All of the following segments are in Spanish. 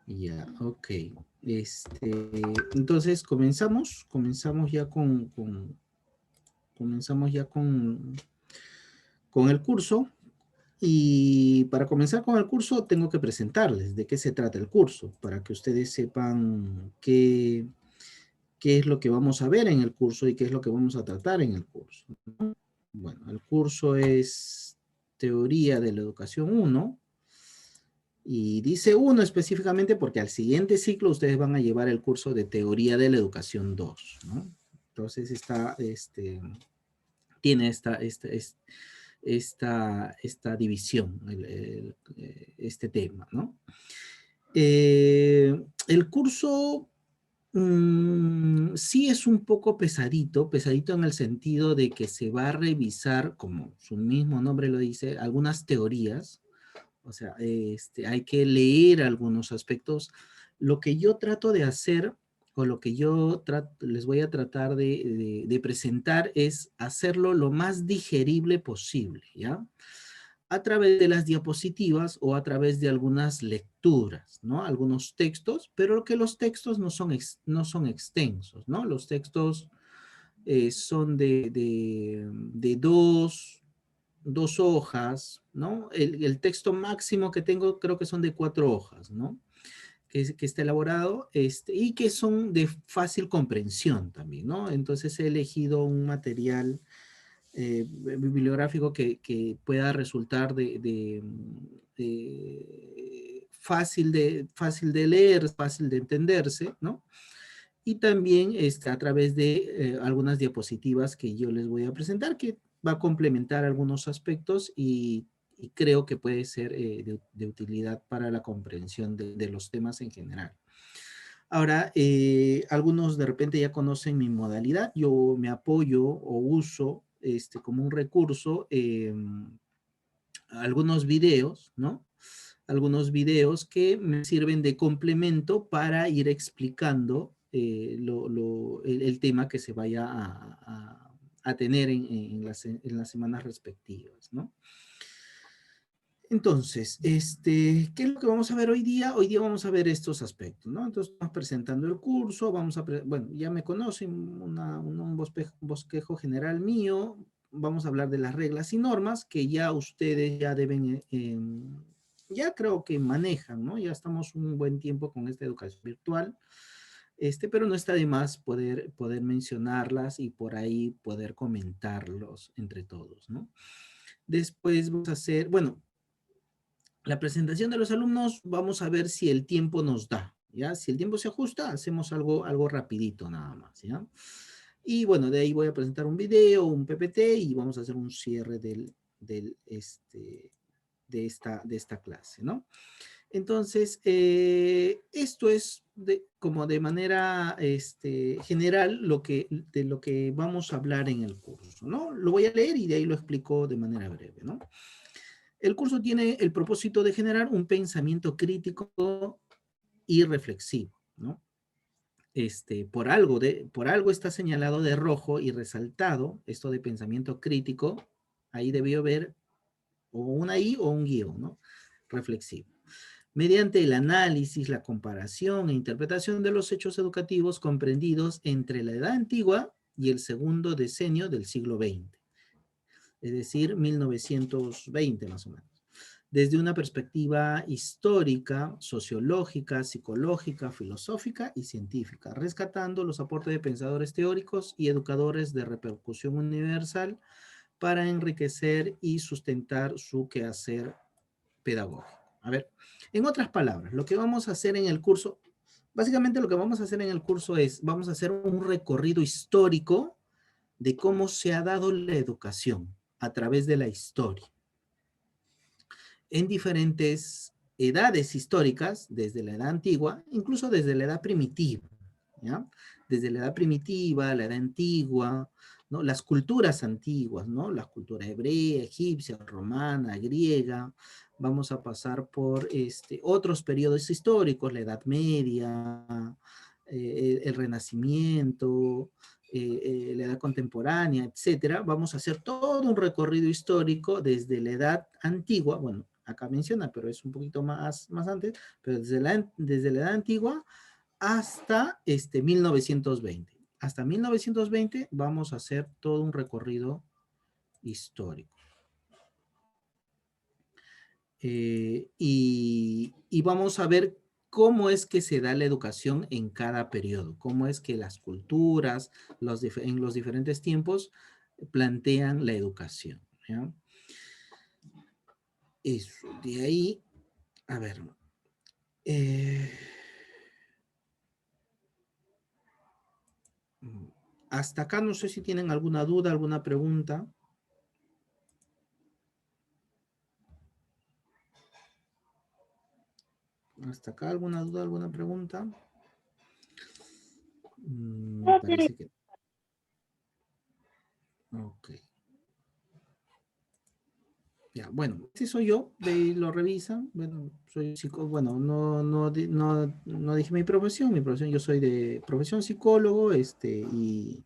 Ya, ok. Entonces comenzamos ya comenzamos ya con el curso. Y para comenzar con el curso tengo que presentarles de qué se trata el curso, para que ustedes sepan qué es lo que vamos a ver en el curso y qué es lo que vamos a tratar en el curso. Bueno, el curso es Teoría de la Educación 1, y dice 1 específicamente porque al siguiente ciclo ustedes van a llevar el curso de Teoría de la Educación 2, ¿no? Entonces tiene esta división, este tema, ¿no? El curso sí es un poco pesadito, pesadito en el sentido de que se va a revisar, como su mismo nombre lo dice, algunas teorías. O sea, hay que leer algunos aspectos. Lo que yo trato de hacer, o lo que yo les voy a tratar de presentar, es hacerlo lo más digerible posible, ¿ya? A través de las diapositivas o a través de algunas lecturas, ¿no? Algunos textos, pero que los textos no son extensos, ¿no? Los textos son de dos hojas, ¿no? El texto máximo que tengo creo que son de 4 hojas, ¿no? Que está elaborado y que son de fácil comprensión también, ¿no? Entonces he elegido un material bibliográfico que pueda resultar fácil de leer, fácil de entenderse, ¿no? Y también a través de algunas diapositivas que yo les voy a presentar, que va a complementar algunos aspectos y creo que puede ser de utilidad para la comprensión de los temas en general. Ahora, algunos de repente ya conocen mi modalidad. Yo me apoyo o uso como un recurso algunos videos, ¿no? Algunos videos que me sirven de complemento para ir explicando el tema que se vaya a tener en las semanas respectivas, ¿no? Entonces, ¿qué es lo que vamos a ver hoy día? Hoy día vamos a ver estos aspectos, ¿no? Entonces, estamos presentando el curso, bueno, ya me conocen, bosquejo general mío, vamos a hablar de las reglas y normas que ya ustedes ya deben, ya creo que manejan, ¿no? Ya estamos un buen tiempo con esta educación virtual, pero no está de más poder mencionarlas y por ahí poder comentarlos entre todos, ¿no? Después vamos a hacer, bueno, la presentación de los alumnos, vamos a ver si el tiempo nos da, ¿ya? Si el tiempo se ajusta, hacemos algo rapidito nada más, ¿ya? Y bueno, de ahí voy a presentar un video, un PPT y vamos a hacer un cierre de esta clase, ¿no? Entonces, esto es como de manera general de lo que vamos a hablar en el curso, ¿no? Lo voy a leer y de ahí lo explico de manera breve, ¿no? El curso tiene el propósito de generar un pensamiento crítico y reflexivo, ¿no? Por algo está señalado de rojo y resaltado esto de pensamiento crítico. Ahí debió ver o una I o un guión, ¿no? Reflexivo. Mediante el análisis, la comparación e interpretación de los hechos educativos comprendidos entre la edad antigua y el segundo decenio del siglo XX, es decir, 1920 más o menos, desde una perspectiva histórica, sociológica, psicológica, filosófica y científica, rescatando los aportes de pensadores teóricos y educadores de repercusión universal para enriquecer y sustentar su quehacer pedagógico. A ver, en otras palabras, lo que vamos a hacer en el curso, básicamente lo que vamos a hacer en el curso es, vamos a hacer un recorrido histórico de cómo se ha dado la educación a través de la historia en diferentes edades históricas, desde la edad antigua, incluso desde la edad primitiva, ¿ya? Desde la edad primitiva, la edad antigua, ¿no? Las culturas antiguas, ¿no? La cultura hebrea, egipcia, romana, griega. Vamos a pasar por otros periodos históricos, la Edad Media, el Renacimiento, la edad contemporánea, etcétera. Vamos a hacer todo un recorrido histórico desde la edad antigua, bueno, acá menciona, pero es un poquito más antes, pero desde la edad antigua hasta 1920. Hasta 1920 vamos a hacer todo un recorrido histórico. Y vamos a ver cómo es que se da la educación en cada periodo, cómo es que las culturas en los diferentes tiempos plantean la educación. ¿Ya? Eso, de ahí, a ver. Hasta acá no sé si tienen alguna duda, alguna pregunta. Hasta acá alguna duda, alguna pregunta. Me parece que... Ok. Ya, bueno, si soy yo, de ahí lo revisan. Bueno, soy psicólogo, bueno, no dije mi profesión, yo soy de profesión psicólogo, y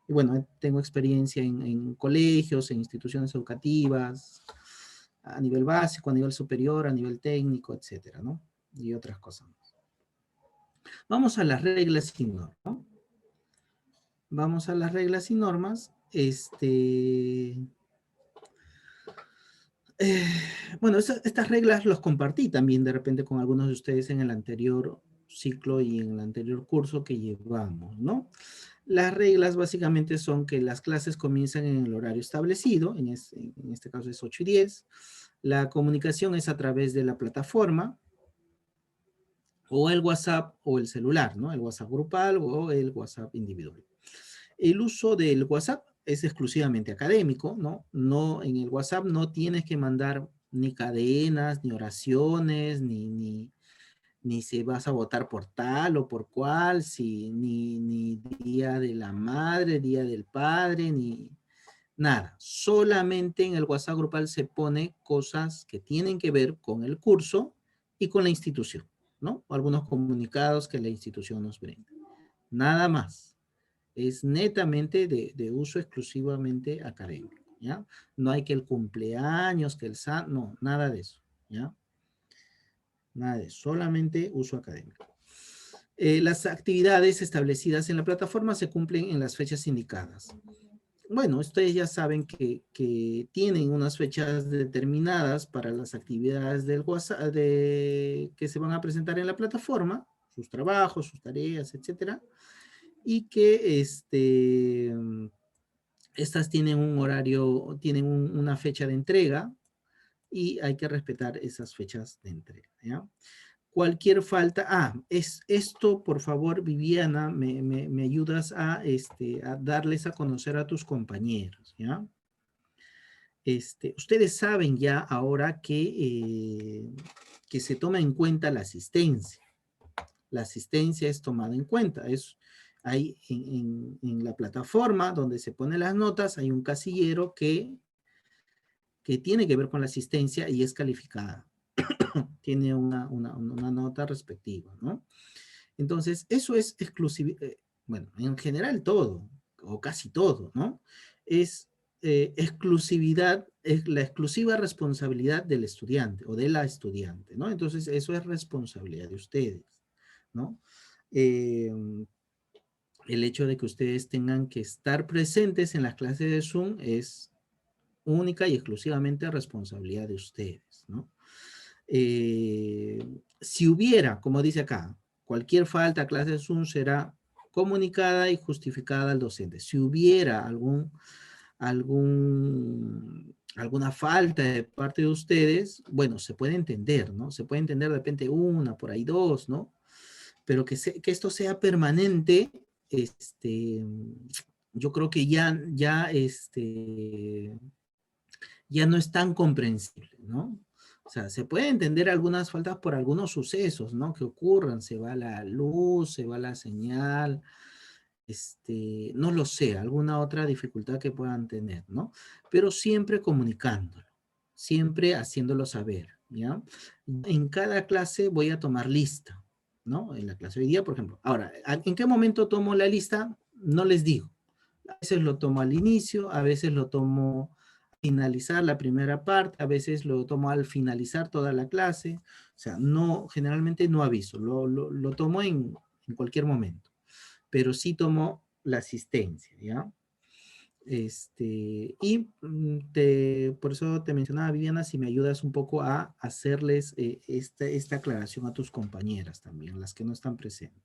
bueno, tengo experiencia en colegios, en instituciones educativas, a nivel básico, a nivel superior, a nivel técnico, etcétera, ¿no? Y otras cosas más. Vamos a las reglas y normas, ¿no? Vamos a las reglas y normas. Bueno, estas reglas los compartí también de repente con algunos de ustedes en el anterior ciclo y en el anterior curso que llevamos, ¿no? Las reglas básicamente son que las clases comienzan en el horario establecido, en este caso es 8:10. La comunicación es a través de la plataforma, o el WhatsApp o el celular, ¿no? El WhatsApp grupal o el WhatsApp individual. El uso del WhatsApp es exclusivamente académico, ¿no? No, en el WhatsApp no tienes que mandar ni cadenas, ni oraciones, ni si vas a votar por tal o por cual, ni día de la madre, día del padre, ni nada. Solamente en el WhatsApp grupal se pone cosas que tienen que ver con el curso y con la institución, ¿no? Algunos comunicados que la institución nos brinda. Nada más. Es netamente de uso exclusivamente académico, ¿ya? No hay que el cumpleaños, que el no, nada de eso, ¿ya? Nada de eso, solamente uso académico. Las actividades establecidas en la plataforma se cumplen en las fechas indicadas. Bueno, ustedes ya saben que tienen unas fechas determinadas para las actividades del WhatsApp que se van a presentar en la plataforma, sus trabajos, sus tareas, etcétera, y que estas tienen un horario, tienen una fecha de entrega y hay que respetar esas fechas de entrega, ¿ya? Cualquier falta, esto por favor Viviana, me ayudas a darles a conocer a tus compañeros, ¿ya? Ustedes saben ya ahora que se toma en cuenta la asistencia. La asistencia es tomada en cuenta. Hay en la plataforma donde se ponen las notas, hay un casillero que tiene que ver con la asistencia y es calificada. Tiene una nota respectiva, ¿no? Entonces, eso es exclusivo, bueno, en general todo, o casi todo, ¿no? Es exclusividad, es la exclusiva responsabilidad del estudiante o de la estudiante, ¿no? Entonces, eso es responsabilidad de ustedes, ¿no? El hecho de que ustedes tengan que estar presentes en las clases de Zoom es única y exclusivamente responsabilidad de ustedes, ¿no? Si hubiera, como dice acá, cualquier falta a clase de Zoom será comunicada y justificada al docente. Si hubiera alguna falta de parte de ustedes, bueno, se puede entender, ¿no? Se puede entender de repente una, por ahí dos, ¿no? Pero que esto sea permanente, yo creo que ya no es tan comprensible, ¿no? O sea, se puede entender algunas faltas por algunos sucesos, ¿no? Que ocurran, se va la luz, se va la señal, no lo sé, alguna otra dificultad que puedan tener, ¿no? Pero siempre comunicándolo, siempre haciéndolo saber, ¿ya? En cada clase voy a tomar lista, ¿no? En la clase de hoy día, por ejemplo. Ahora, ¿en qué momento tomo la lista? No les digo. A veces lo tomo al inicio, a veces lo tomo finalizar la primera parte, a veces lo tomo al finalizar toda la clase, o sea, no, generalmente no aviso, lo tomo en cualquier momento, pero sí tomo la asistencia, ¿ya? Por eso te mencionaba, Viviana, si me ayudas un poco a hacerles esta aclaración a tus compañeras también, las que no están presentes.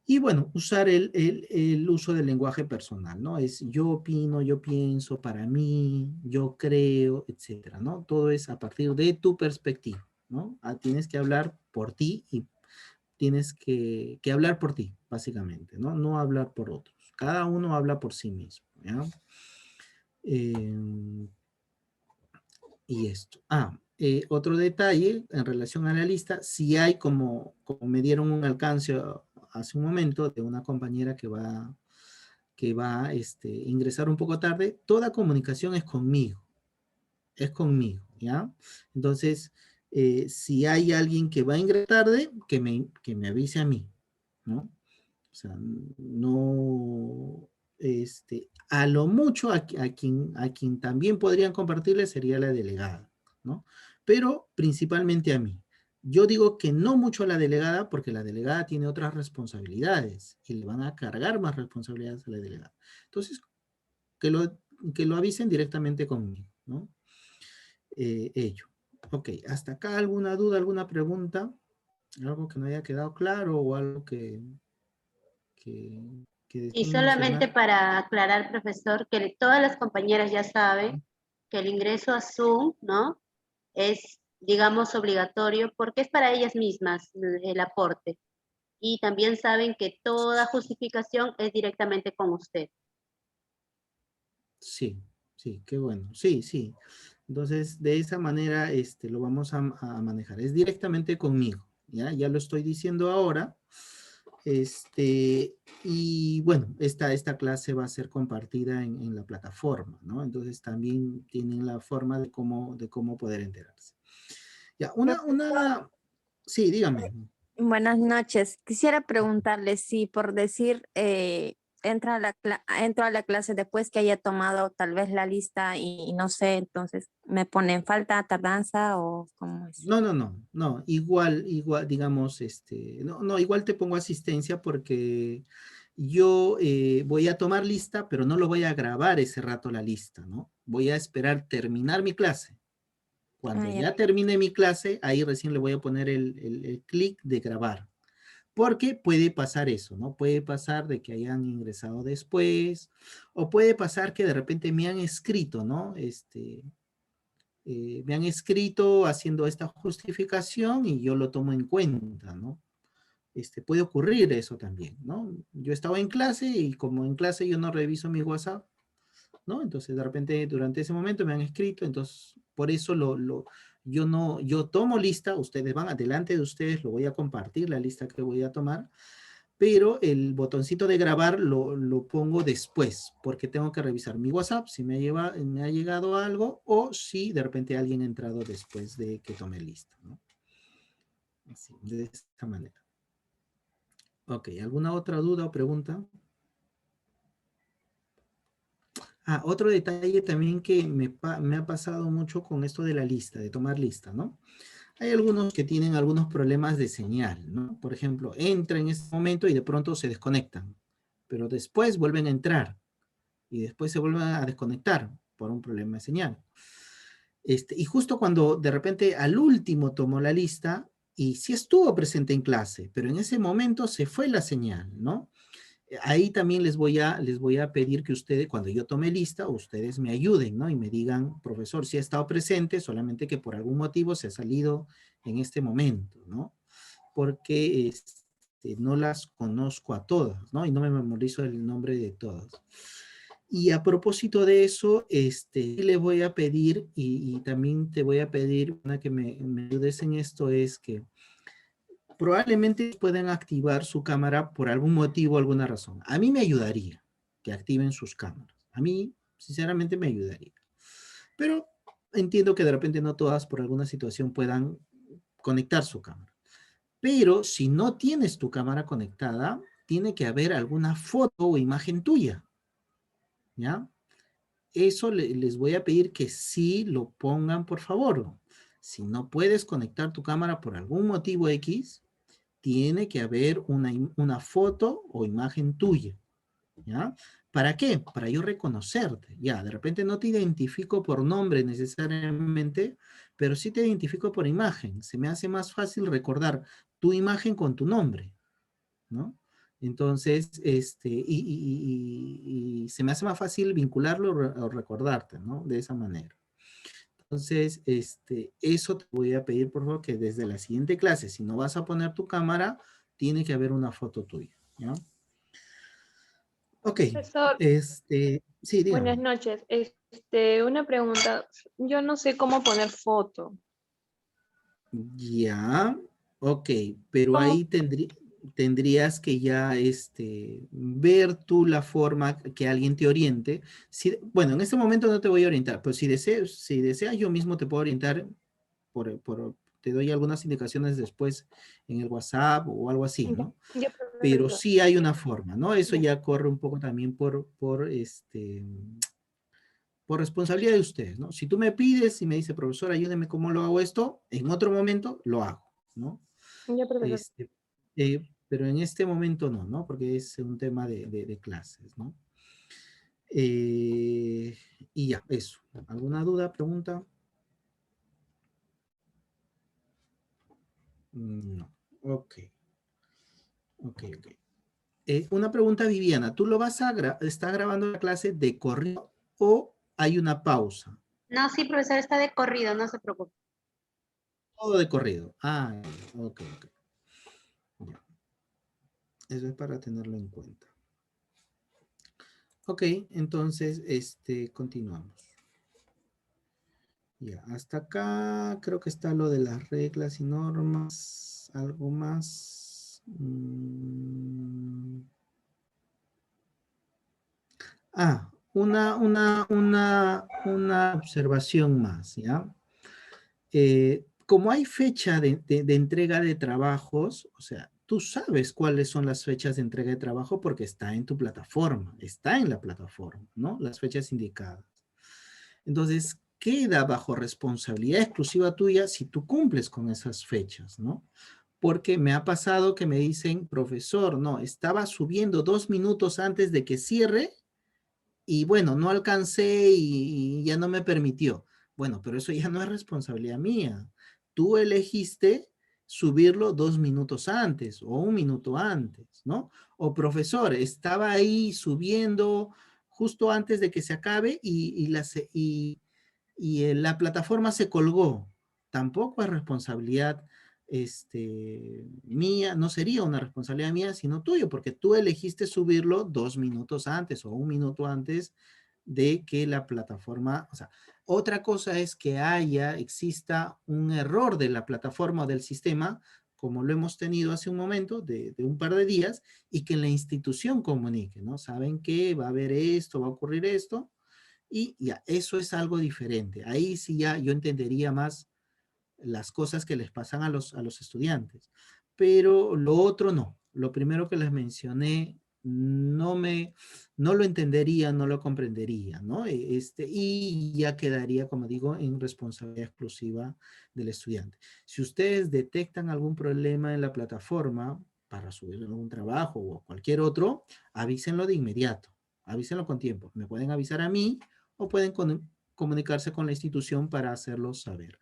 Y bueno, usar el uso del lenguaje personal, ¿no? Es yo opino, yo pienso, para mí, yo creo, etcétera, ¿no? Todo es a partir de tu perspectiva, ¿no? Tienes que hablar por ti y tienes que hablar por ti, básicamente, ¿no? No hablar por otros. Cada uno habla por sí mismo, ¿ya? Eh, y esto. Otro detalle en relación a la lista, si hay como me dieron un alcance hace un momento de una compañera que va a ingresar un poco tarde, toda comunicación es conmigo, ¿ya? Entonces, si hay alguien que va a ingresar tarde, que me avise a mí, ¿no? O sea, no, a lo mucho a quien también podrían compartirle sería la delegada, ¿no? Pero principalmente a mí. Yo digo que no mucho a la delegada porque la delegada tiene otras responsabilidades y le van a cargar más responsabilidades a la delegada. Entonces, que lo, que lo avisen directamente conmigo, ¿no? Ello. Ok, hasta acá alguna duda, alguna pregunta, algo que no haya quedado claro o algo que Y deseen solamente mencionar. para aclarar, profesor, que todas las compañeras ya saben que el ingreso a Zoom, ¿no? Es, digamos, obligatorio porque es para ellas mismas el aporte. Y también saben que toda justificación es directamente con usted. Sí, sí, qué bueno. Sí, sí. Entonces, de esa manera lo vamos a manejar. Es directamente conmigo, ¿ya? Ya lo estoy diciendo ahora. Y bueno, esta clase va a ser compartida en la plataforma, ¿no? Entonces también tienen la forma de cómo poder enterarse. Ya, sí, dígame. Buenas noches. Quisiera preguntarle si por decir entro a la clase después que haya tomado tal vez la lista y no sé, entonces me pone en falta, tardanza o cómo es. No, no, no, no, igual, digamos, no, igual te pongo asistencia porque yo voy a tomar lista, pero no lo voy a grabar ese rato la lista, ¿no? Voy a esperar terminar mi clase. Cuando Ah, ya. ya termine mi clase, ahí recién le voy a poner el clic de grabar. Porque puede pasar eso, ¿no? Puede pasar de que hayan ingresado después, o puede pasar que de repente me han escrito, ¿no? Me han escrito haciendo esta justificación y yo lo tomo en cuenta, ¿no? Puede ocurrir eso también, ¿no? Yo estaba en clase y como en clase yo no reviso mi WhatsApp, ¿no? Entonces de repente durante ese momento me han escrito, entonces por eso yo no, yo tomo lista, ustedes van adelante de ustedes, lo voy a compartir, la lista que voy a tomar, pero el botoncito de grabar lo pongo después, porque tengo que revisar mi WhatsApp, si me ha llegado algo, o si de repente alguien ha entrado después de que tome lista, ¿no? Así, de esta manera. Ok, ¿alguna otra duda o pregunta? Otro detalle también que me ha pasado mucho con esto de la lista, de tomar lista, ¿no? Hay algunos que tienen algunos problemas de señal, ¿no? Por ejemplo, entran en este momento y de pronto se desconectan, pero después vuelven a entrar y después se vuelven a desconectar por un problema de señal. Y justo cuando de repente al último tomó la lista y sí estuvo presente en clase, pero en ese momento se fue la señal, ¿no? Ahí también les voy a pedir que ustedes, cuando yo tome lista, ustedes me ayuden, ¿no? Y me digan, profesor, si ha estado presente, solamente que por algún motivo se ha salido en este momento, ¿no? Porque no las conozco a todas, ¿no? Y no me memorizo el nombre de todas. Y a propósito de eso, le voy a pedir, y también te voy a pedir una que me ayudes en esto, es que probablemente puedan activar su cámara por algún motivo, alguna razón. A mí me ayudaría que activen sus cámaras. A mí, sinceramente, me ayudaría. Pero entiendo que de repente no todas por alguna situación puedan conectar su cámara. Pero si no tienes tu cámara conectada, tiene que haber alguna foto o imagen tuya, ¿ya? eso les voy a pedir que sí lo pongan, por favor. Si no puedes conectar tu cámara por algún motivo X, tiene que haber una foto o imagen tuya, ¿ya? ¿Para qué? Para yo reconocerte, ya, de repente no te identifico por nombre necesariamente, pero sí te identifico por imagen. Se me hace más fácil recordar tu imagen con tu nombre, ¿no? Entonces, y se me hace más fácil vincularlo o recordarte, ¿no? De esa manera. Entonces, eso te voy a pedir, por favor, que desde la siguiente clase, si no vas a poner tu cámara, tiene que haber una foto tuya, ¿ya? Ok, Profesor, sí, buenas dígame. noches. Una pregunta. Yo no sé cómo poner foto. Ya, ok, pero ¿Cómo? ahí tendrías que ya ver tú la forma que alguien te oriente. Si, bueno, en este momento no te voy a orientar, pero si deseas, yo mismo te puedo orientar, te doy algunas indicaciones después en el WhatsApp o algo así, Ya, ¿no? ya, Pero profesor. sí hay una forma, ¿no? Eso Ya. ya corre un poco también por responsabilidad de ustedes, ¿no? Si tú me pides y me dice, profesor, ayúdeme cómo lo hago esto, en otro momento lo hago, ¿no? Ya, profesor. Pero en este momento no, ¿no? Porque es un tema de clases, ¿no? Y ya, eso. ¿Alguna duda, pregunta? No. Ok, ok. Una pregunta, Viviana. ¿Tú lo vas a está grabando la clase de corrido o hay una pausa? No, sí, profesor, está de corrido, no se preocupe. Todo de corrido. Ah, ok. Ya. Eso es para tenerlo en cuenta. Ok, entonces, continuamos. Ya, hasta acá creo que está lo de las reglas y normas. ¿Algo más? Una observación más, ¿ya? Como hay fecha de entrega de trabajos, o sea, tú sabes cuáles son las fechas de entrega de trabajo porque está en tu plataforma, está en la plataforma, ¿no? Las fechas indicadas. Entonces, queda bajo responsabilidad exclusiva tuya si tú cumples con esas fechas, ¿no? Porque me ha pasado que me dicen, profesor, no, estaba subiendo 2 minutos antes de que cierre y bueno, no alcancé y ya no me permitió. Bueno, pero eso ya no es responsabilidad mía. Tú elegiste subirlo 2 minutos antes o 1 minuto antes, ¿no? O profesor, estaba ahí subiendo justo antes de que se acabe la plataforma se colgó. Tampoco es responsabilidad mía, no sería una responsabilidad mía, sino tuyo, porque tú elegiste subirlo 2 minutos antes o 1 minuto antes de que la plataforma, o sea, otra cosa es que exista un error de la plataforma o del sistema, como lo hemos tenido hace un momento, de un par de días, y que la institución comunique, ¿no? Saben que va a haber esto, va a ocurrir esto, y ya, eso es algo diferente. Ahí sí ya yo entendería más las cosas que les pasan a los estudiantes. Pero lo otro no. Lo primero que les mencioné no lo entendería, no lo comprendería, ¿no? Y ya quedaría, como digo, en responsabilidad exclusiva del estudiante. Si ustedes detectan algún problema en la plataforma para subir algún trabajo o cualquier otro, avísenlo de inmediato, avísenlo con tiempo. Me pueden avisar a mí o pueden comunicarse con la institución para hacerlo saber.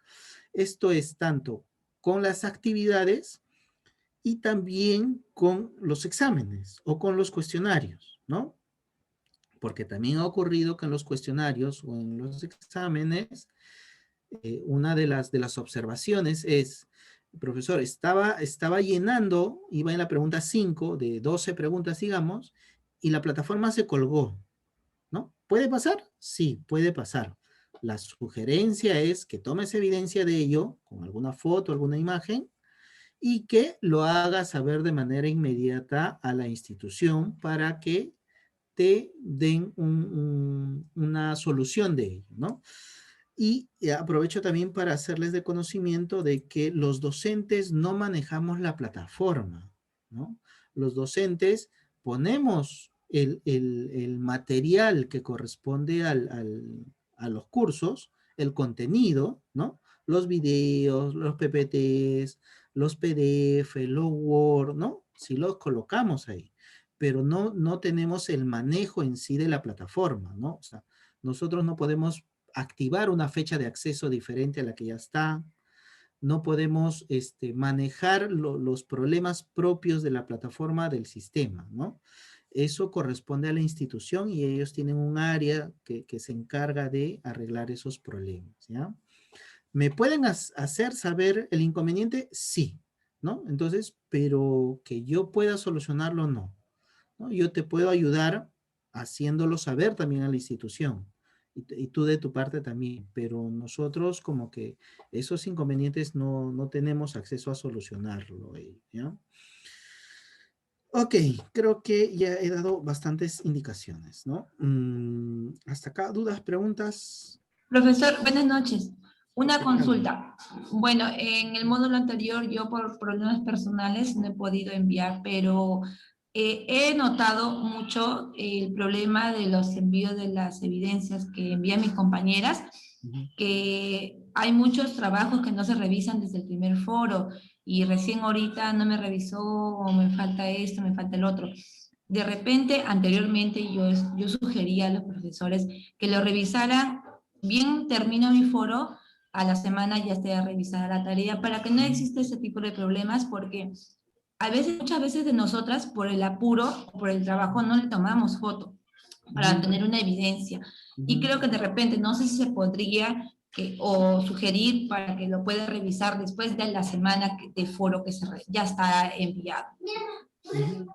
Esto es tanto con las actividades y también con los exámenes o con los cuestionarios, ¿no? Porque también ha ocurrido que en los cuestionarios o en los exámenes, una de las observaciones es, profesor, estaba llenando, iba en la pregunta 5 de 12 preguntas, digamos, y la plataforma se colgó, ¿no? ¿Puede pasar? Sí, puede pasar. La sugerencia es que tomes evidencia de ello con alguna foto, alguna imagen y que lo hagas saber de manera inmediata a la institución para que te den una solución de ello, ¿no? Y aprovecho también para hacerles de conocimiento de que los docentes no manejamos la plataforma, ¿no? Los docentes ponemos el material que corresponde a los cursos, el contenido, ¿no? Los videos, los PPTs, los PDF, los Word, ¿no? Si los colocamos ahí, pero no tenemos el manejo en sí de la plataforma, ¿no? O sea, nosotros no podemos activar una fecha de acceso diferente a la que ya está, no podemos manejar los problemas propios de la plataforma del sistema, ¿no? Eso corresponde a la institución y ellos tienen un área que se encarga de arreglar esos problemas, ¿ya? ¿Me pueden hacer saber el inconveniente? Sí, ¿no? Entonces, pero que yo pueda solucionarlo, no, ¿no? Yo te puedo ayudar haciéndolo saber también a la institución y tú de tu parte también, pero nosotros como que esos inconvenientes no tenemos acceso a solucionarlo, ¿ya? Ok, creo que ya he dado bastantes indicaciones, ¿no? Hasta acá, ¿dudas, preguntas? Profesor, buenas noches. Una ¿Qué tal? consulta. Bueno, en el módulo anterior yo por problemas personales no he podido enviar, pero he notado mucho el problema de los envíos de las evidencias que envían mis compañeras, Ujú. que hay muchos trabajos que no se revisan desde el primer foro y recién ahorita no me revisó o me falta esto, me falta el otro. De repente, anteriormente yo sugería a los profesores que lo revisaran bien termino mi foro, a la semana ya esté revisada la tarea para que no exista ese tipo de problemas porque a veces, muchas veces de nosotras por el apuro o por el trabajo no le tomamos foto para tener una evidencia. Y creo que de repente, no sé si se podría o sugerir para que lo pueda revisar después de la semana de foro que ya está enviado. Ujú.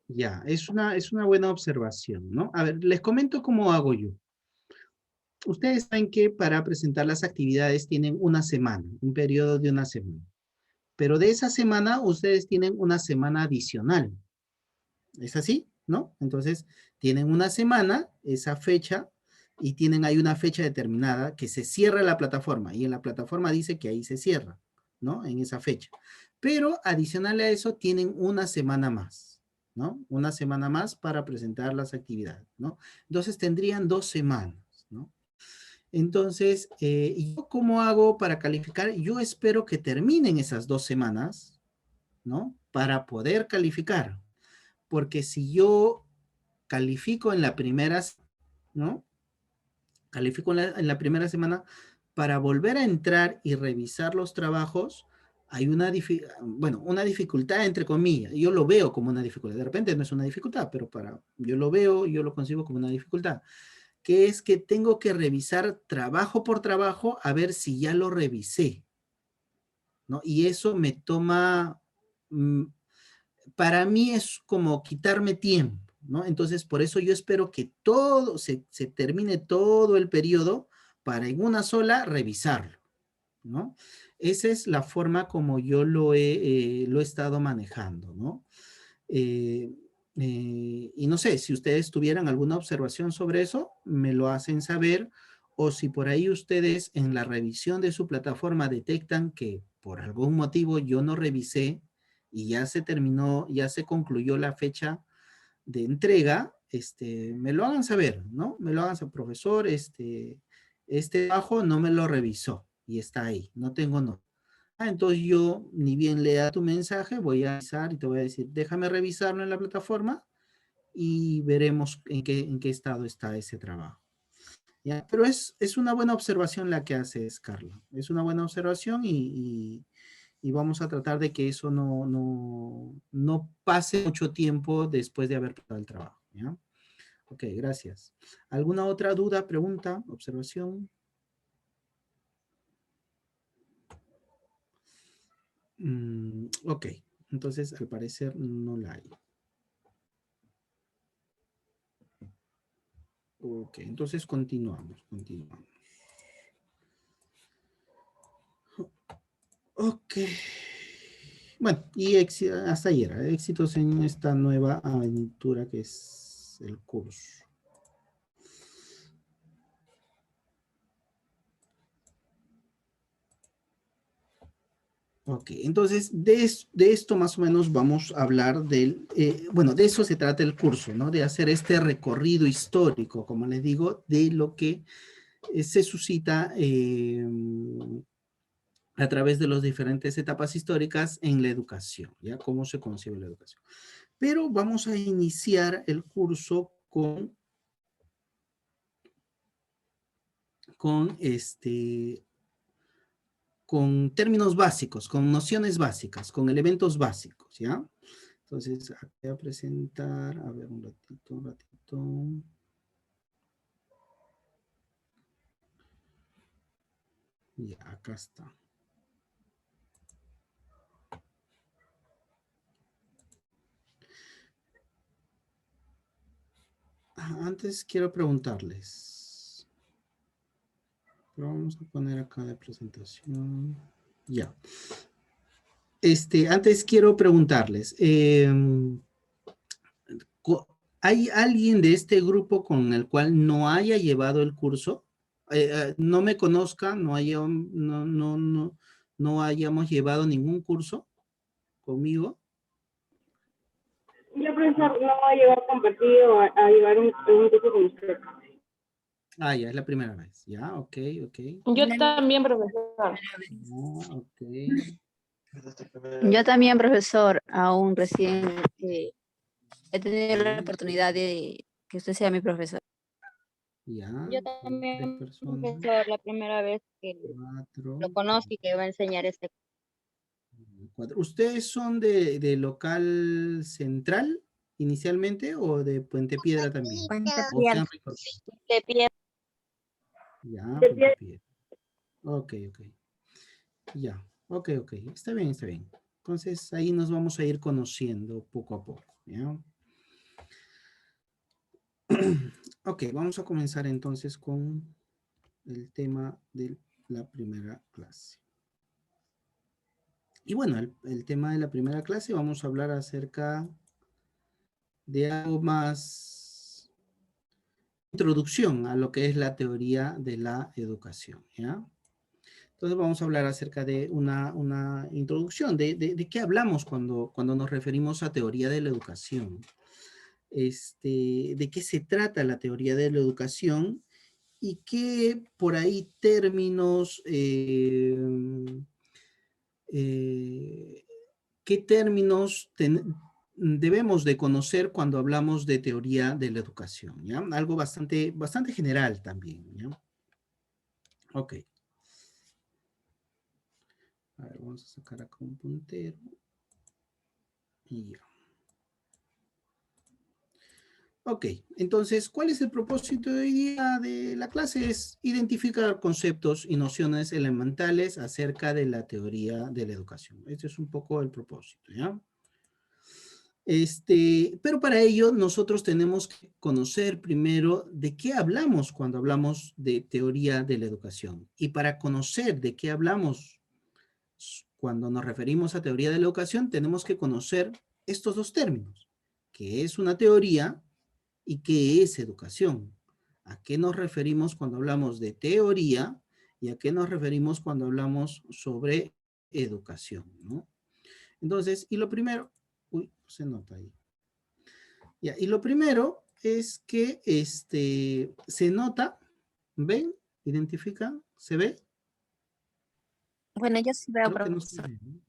Ya, es una buena observación, ¿no? A ver, les comento cómo hago yo. Ustedes saben que para presentar las actividades tienen una semana, un periodo de una semana. Pero de esa semana ustedes tienen una semana adicional. ¿Es así? ¿No? Entonces, tienen una semana, esa fecha, y tienen ahí una fecha determinada que se cierra la plataforma. Y en la plataforma dice que ahí se cierra, ¿no? En esa fecha. Pero adicional a eso, tienen una semana más, ¿no? Una semana más para presentar las actividades, ¿no? Entonces, tendrían 2 semanas, ¿no? Entonces, ¿yo cómo hago para calificar? Yo espero que terminen esas 2 semanas, ¿no? Para poder calificar. Porque si yo califico en la primera, ¿no? Califico en la primera semana, para volver a entrar y revisar los trabajos, hay una dificultad entre comillas. Yo lo veo como una dificultad. De repente no es una dificultad, pero yo lo veo, yo lo concibo como una dificultad, que es que tengo que revisar trabajo por trabajo a ver si ya lo revisé, ¿no? Y eso me toma, mm, para mí es como quitarme tiempo, ¿no? Entonces, por eso yo espero que todo, se termine todo el periodo para en una sola revisarlo, ¿no? Esa es la forma como yo lo he estado manejando, ¿no? Eh, y no sé, si ustedes tuvieran alguna observación sobre eso, me lo hacen saber, o si por ahí ustedes en la revisión de su plataforma detectan que por algún motivo yo no revisé y ya se terminó, ya se concluyó la fecha de entrega, me lo hagan saber, ¿no? Me lo hagan saber, profesor, este bajo no me lo revisó y está ahí, no tengo nota. Entonces yo, ni bien lea tu mensaje, voy a avisar y te voy a decir, déjame revisarlo en la plataforma y veremos en qué estado está ese trabajo. ¿Ya? Pero es una buena observación la que haces, Carla. Es una buena observación y vamos a tratar de que eso no pase mucho tiempo después de haber pasado el trabajo. ¿Ya? Ok, gracias. ¿Alguna otra duda, pregunta, observación? Ok, entonces al parecer no la hay. Ok, entonces continuamos. Ok. Bueno, y hasta ayer, éxitos en esta nueva aventura que es el curso. Ok, entonces de esto más o menos vamos a hablar del, bueno, de eso se trata el curso, ¿no? De hacer este recorrido histórico, como les digo, de lo que se suscita a través de las diferentes etapas históricas en la educación, ¿ya? Cómo se concibe la educación. Pero vamos a iniciar el curso con términos básicos, con nociones básicas, con elementos básicos, ¿ya? Entonces, aquí voy a presentar, a ver, un ratito. Ya, acá está. Antes quiero preguntarles. Pero vamos a poner acá de presentación. Ya. Antes quiero preguntarles. ¿Hay alguien de este grupo con el cual no haya llevado el curso? No me conozca, no hayamos llevado ningún curso conmigo. Yo, profesor, no va a llevar compartido a llevar un curso con usted. Ah, ya, es la primera vez. Ya, ok. Yo también, profesor. Ok. Yo también, profesor, aún recién he tenido la oportunidad de que usted sea mi profesor. Ya, Yo tres también, personas, profesor, la primera vez que 4, lo conozco y que va a enseñar este. 4. ¿Ustedes son de local central inicialmente o de Puente Piedra también? Puente ¿O se Piedra. han recorrido? De pie. Ya, De Puente pie. Piedra. Ok. Ya, ok. Está bien. Entonces ahí nos vamos a ir conociendo poco a poco, ¿ya? Ok, vamos a comenzar entonces con el tema de la primera clase. Y bueno, el tema de la primera clase vamos a hablar acerca de algo más introducción a lo que es la teoría de la educación, ¿ya? Entonces vamos a hablar acerca de una introducción, de qué hablamos cuando nos referimos a teoría de la educación. De qué se trata la teoría de la educación y qué por ahí términos, qué términos debemos de conocer cuando hablamos de teoría de la educación, ¿ya? Algo bastante general también, ¿ya? Ok. A ver, vamos a sacar acá un puntero. Y ya. Ok, entonces, ¿cuál es el propósito de hoy día de la clase? Es identificar conceptos y nociones elementales acerca de la teoría de la educación. Este es un poco el propósito, ¿ya? Pero para ello nosotros tenemos que conocer primero de qué hablamos cuando hablamos de teoría de la educación. Y para conocer de qué hablamos cuando nos referimos a teoría de la educación, tenemos que conocer estos dos términos, que es una teoría y qué es educación. ¿A qué nos referimos cuando hablamos de teoría y a qué nos referimos cuando hablamos sobre educación, ¿no? Entonces, y lo primero, uy, se nota ahí. Ya, y lo primero es que se nota, ¿ven? ¿Identifica? ¿Se ve? Bueno, yo sí veo, Creo que no se profesor. ve, ¿no?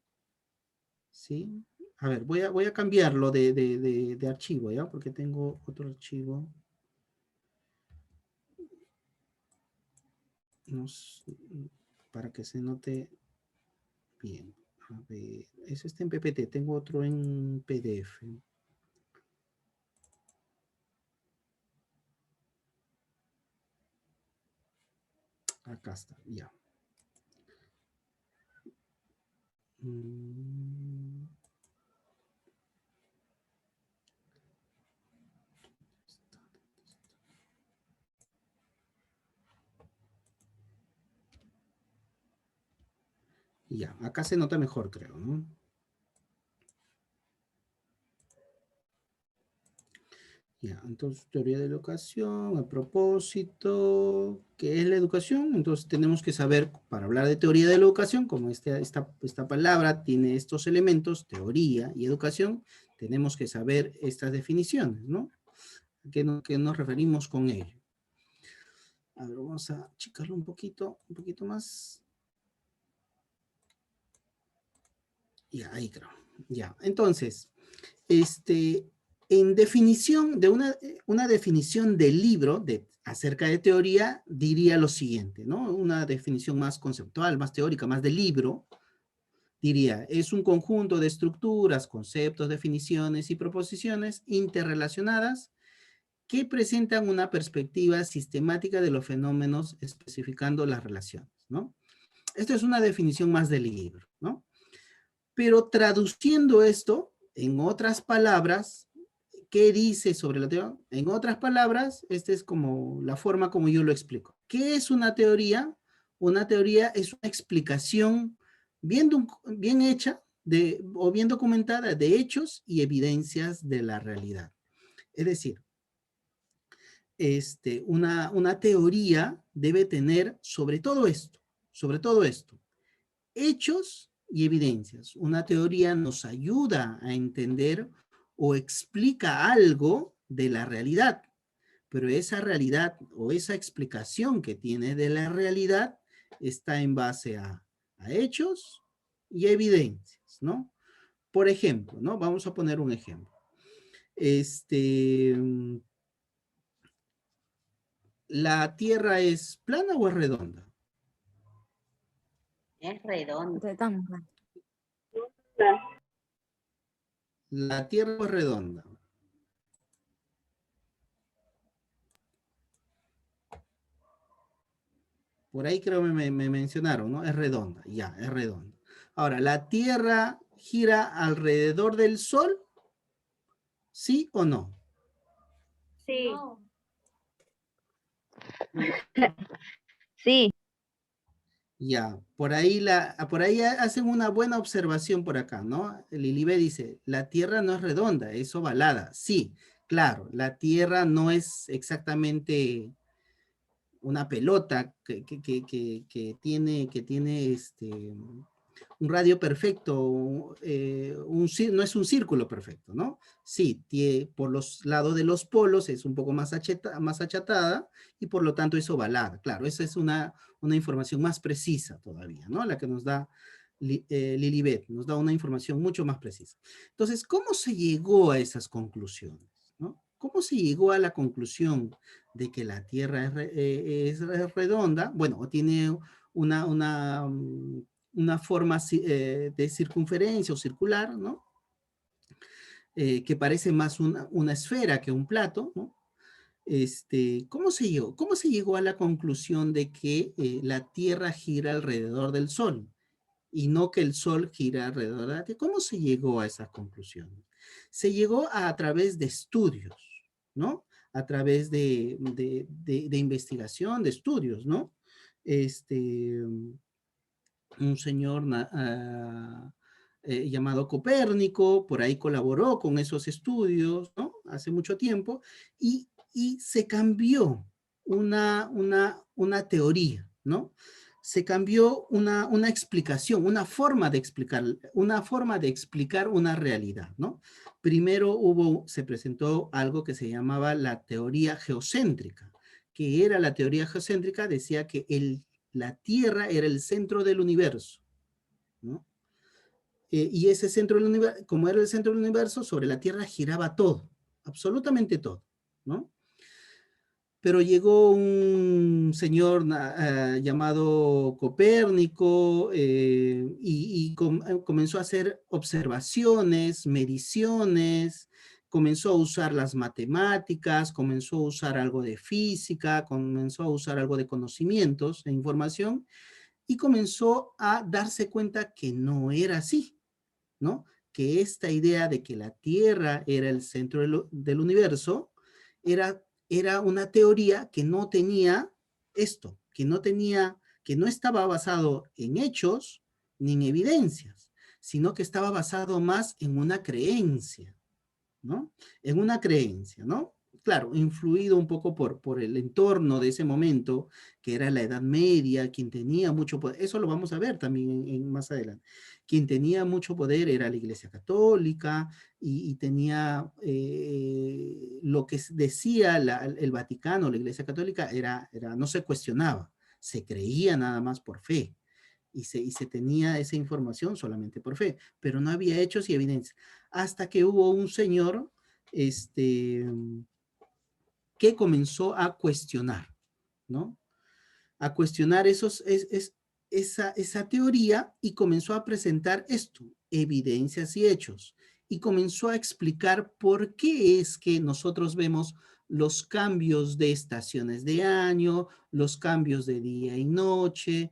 Sí. A ver, voy a cambiarlo de archivo, ¿ya? Porque tengo otro archivo. Para que se note bien. A ver, eso está en PPT, tengo otro en PDF. Acá está, ya. Ya, acá se nota mejor, creo, ¿no? Ya, entonces, teoría de la educación, a propósito, ¿qué es la educación? Entonces, tenemos que saber, para hablar de teoría de la educación, como esta palabra tiene estos elementos, teoría y educación, tenemos que saber estas definiciones, ¿no? ¿A qué nos referimos con ello? A ver, vamos a achicarlo un poquito más. Ya, ahí creo. Ya, entonces, en definición de una definición del libro acerca de teoría, diría lo siguiente, ¿no? Una definición más conceptual, más teórica, más del libro, diría, es un conjunto de estructuras, conceptos, definiciones y proposiciones interrelacionadas que presentan una perspectiva sistemática de los fenómenos especificando las relaciones, ¿no? Esta es una definición más del libro, ¿no? Pero traduciendo esto en otras palabras, ¿qué dice sobre la teoría? En otras palabras, esta es como la forma como yo lo explico. ¿Qué es una teoría? Una teoría es una explicación bien hecha o bien documentada de hechos y evidencias de la realidad. Es decir, una teoría debe tener sobre todo esto, hechos y evidencias. Una teoría nos ayuda a entender o explica algo de la realidad, pero esa realidad o esa explicación que tiene de la realidad está en base a hechos y evidencias, ¿no? Por ejemplo, ¿no? Vamos a poner un ejemplo. ¿La Tierra es plana o es redonda? Es redondo. Redonda. ¿La Tierra es redonda? Por ahí creo me mencionaron, ¿no? Es redonda, ya, es redonda. Ahora, ¿la Tierra gira alrededor del Sol? ¿Sí o no? Sí. Sí, Ya, por ahí hacen una buena observación por acá, ¿no? Lilibet dice, la Tierra no es redonda, es ovalada. Sí, claro, la Tierra no es exactamente una pelota que tiene un radio perfecto, no es un círculo perfecto, ¿no? Sí, por los lados de los polos es un poco más achatada y por lo tanto es ovalada. Claro, esa es una información más precisa todavía, ¿no? La que nos da Lilibet, nos da una información mucho más precisa. Entonces, ¿cómo se llegó a esas conclusiones? ¿No? ¿Cómo se llegó a la conclusión de que la Tierra es redonda? Bueno, tiene una forma de circunferencia o circular, ¿no? Que parece más una esfera que un plato, ¿no? ¿Cómo se llegó? ¿Cómo se llegó a la conclusión de que la Tierra gira alrededor del Sol y no que el Sol gira alrededor de la Tierra? ¿Cómo se llegó a esa conclusión? Se llegó a través de estudios, ¿no? A través de investigación, de estudios, ¿no? Un señor llamado Copérnico, por ahí colaboró con esos estudios, ¿no? Hace mucho tiempo, y se cambió una teoría, ¿no? Se cambió una explicación, una forma de explicar una realidad, ¿no? Primero se presentó algo que se llamaba la teoría geocéntrica, que era la teoría geocéntrica, decía que la Tierra era el centro del universo, ¿no? Y ese centro del universo, como era el centro del universo, sobre la Tierra giraba todo, absolutamente todo, ¿no? Pero llegó un señor llamado Copérnico y comenzó a hacer observaciones, mediciones, comenzó a usar las matemáticas, comenzó a usar algo de física, comenzó a usar algo de conocimientos e información, y comenzó a darse cuenta que no era así, ¿no? Que esta idea de que la Tierra era el centro del universo era una teoría que no tenía esto, que no estaba basado en hechos ni en evidencias, sino que estaba basado más en una creencia, ¿no? En una creencia, ¿no? claro, influido un poco por el entorno de ese momento, que era la Edad Media, quien tenía mucho poder, eso lo vamos a ver también más adelante, quien tenía mucho poder era la Iglesia Católica, y tenía lo que decía el Vaticano, la Iglesia Católica, no se cuestionaba, se creía nada más por fe, y se tenía esa información solamente por fe, pero no había hechos y evidencias, hasta que hubo un señor, que comenzó a cuestionar, ¿no? A cuestionar esa teoría, y comenzó a presentar esto, evidencias y hechos, y comenzó a explicar por qué es que nosotros vemos los cambios de estaciones de año, los cambios de día y noche,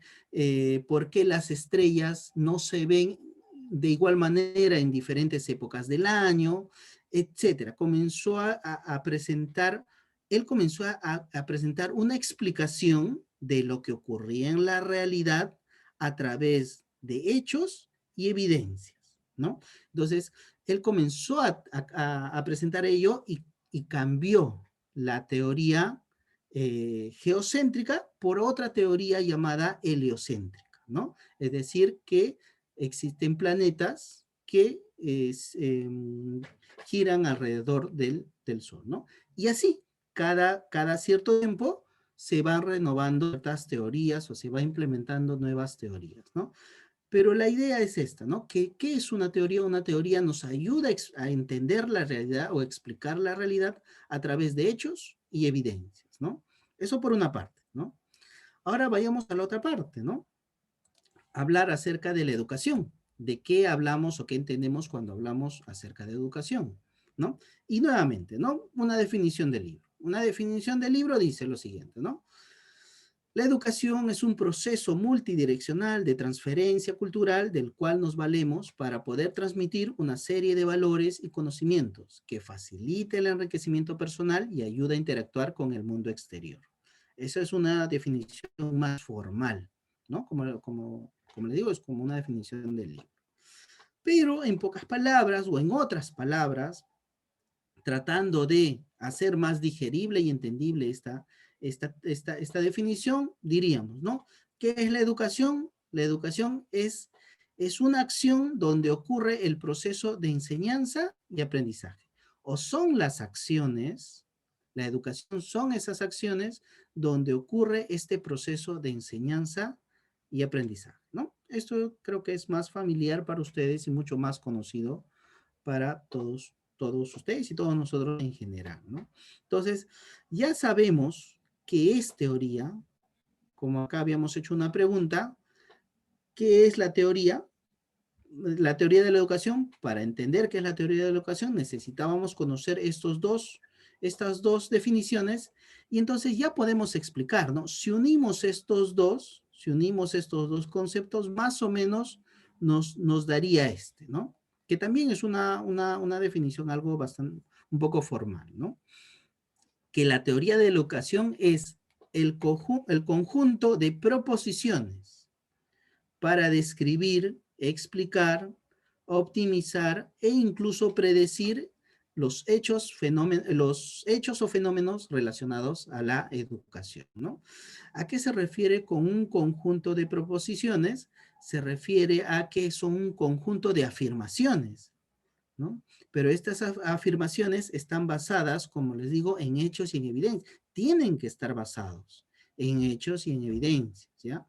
por qué las estrellas no se ven de igual manera en diferentes épocas del año, etcétera. Comenzó a presentar, él comenzó a presentar una explicación de lo que ocurría en la realidad a través de hechos y evidencias, ¿no? Entonces, él comenzó a presentar ello, y cambió la teoría geocéntrica por otra teoría llamada heliocéntrica, ¿no? Es decir, que existen planetas que giran alrededor del Sol, ¿no? Y así, cada cierto tiempo se van renovando ciertas teorías, o se va implementando nuevas teorías, ¿no? Pero la idea es esta, ¿no? ¿Qué es una teoría? Una teoría nos ayuda a entender la realidad, o explicar la realidad a través de hechos y evidencias, ¿no? Eso por una parte, ¿no? Ahora vayamos a la otra parte, ¿no? Hablar acerca de la educación. ¿De qué hablamos o qué entendemos cuando hablamos acerca de educación? ¿No? Y nuevamente, ¿no? Una definición del libro. Una definición del libro dice lo siguiente, ¿no? La educación es un proceso multidireccional de transferencia cultural del cual nos valemos para poder transmitir una serie de valores y conocimientos que facilite el enriquecimiento personal y ayuda a interactuar con el mundo exterior. Esa es una definición más formal, ¿no? Como le digo, es como una definición del libro. Pero en pocas palabras, o en otras palabras, tratando de hacer más digerible y entendible esta definición, diríamos, ¿no? ¿Qué es la educación? La educación es una acción donde ocurre el proceso de enseñanza y aprendizaje. O son las acciones, la educación son esas acciones donde ocurre este proceso de enseñanza y aprendizaje, ¿no? Esto creo que es más familiar para ustedes y mucho más conocido para todos ustedes y todos nosotros en general, ¿no? Entonces, ya sabemos que es teoría, como acá habíamos hecho una pregunta, ¿qué es la teoría? La teoría de la educación. Para entender qué es la teoría de la educación, necesitábamos conocer estas dos definiciones, y entonces ya podemos explicar, ¿no? Si unimos estos dos conceptos, más o menos nos daría ¿no? Que también es una definición algo un poco formal, ¿no? Que la teoría de la educación es el conjunto de proposiciones para describir, explicar, optimizar e incluso predecir los hechos o fenómenos relacionados a la educación, ¿no? ¿A qué se refiere con un conjunto de proposiciones? Se refiere a que son un conjunto de afirmaciones, ¿no? Pero estas afirmaciones están basadas, como les digo, en hechos y en evidencias. Tienen que estar basados en hechos y en evidencias, ¿ya?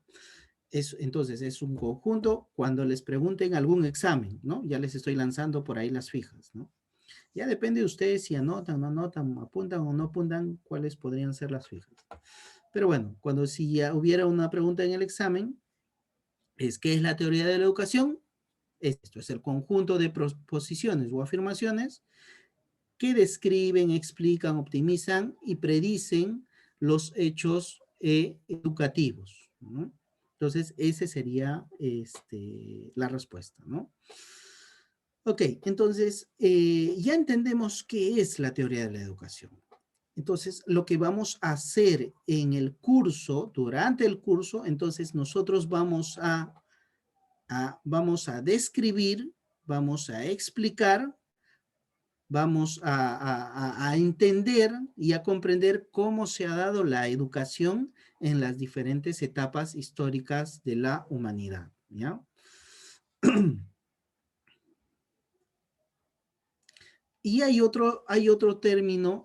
Entonces, es un conjunto. Cuando les pregunten algún examen, ¿no? Ya les estoy lanzando por ahí las fijas, ¿no? Ya depende de ustedes si anotan, no anotan, apuntan o no apuntan, cuáles podrían ser las fijas. Pero bueno, si ya hubiera una pregunta en el examen, ¿qué es la teoría de la educación? Esto es el conjunto de proposiciones o afirmaciones que describen, explican, optimizan y predicen los hechos educativos, ¿no? Entonces, esa sería la respuesta, ¿no? Ok, entonces, ya entendemos qué es la teoría de la educación. Entonces, lo que vamos a hacer en el curso, durante el curso, entonces nosotros vamos a describir, vamos a explicar vamos a entender y a comprender cómo se ha dado la educación en las diferentes etapas históricas de la humanidad, ¿ya? Y hay otro término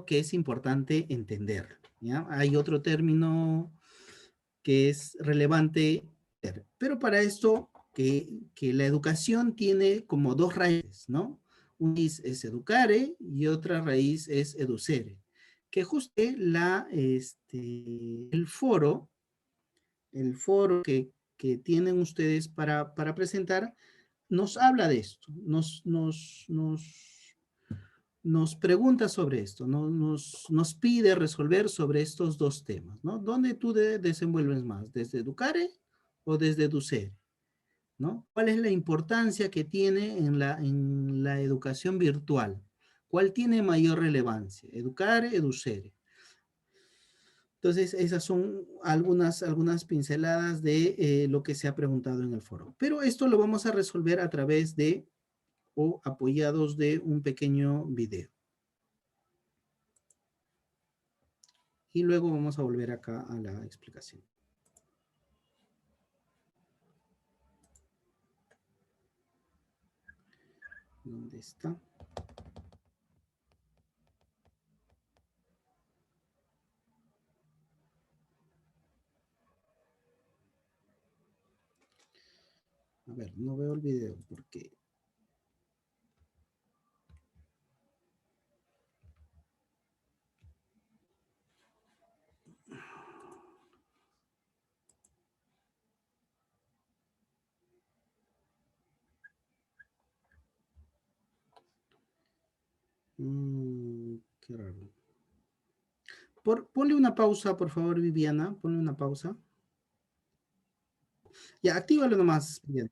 que es importante entender, ¿ya? Hay otro término que es relevante, pero para esto que la educación tiene como dos raíces, ¿no? Una raíz es educare y otra raíz es educere, que justo el foro que tienen ustedes para presentar nos habla de esto, nos pregunta sobre esto, nos pide resolver sobre estos dos temas, ¿no? ¿Dónde tú desenvuelves más? ¿Desde educare o desde educere? ¿No? ¿Cuál es la importancia que tiene en la educación virtual? ¿Cuál tiene mayor relevancia? ¿Educare, educere? Entonces, esas son algunas pinceladas de lo que se ha preguntado en el foro. Pero esto lo vamos a resolver a través de o apoyados de un pequeño video. Y luego vamos a volver acá a la explicación. ¿Dónde está? A ver, no veo el video porque... qué raro. Ponle una pausa, por favor, Viviana. Ponle una pausa. Ya, actívalo nomás. Bien.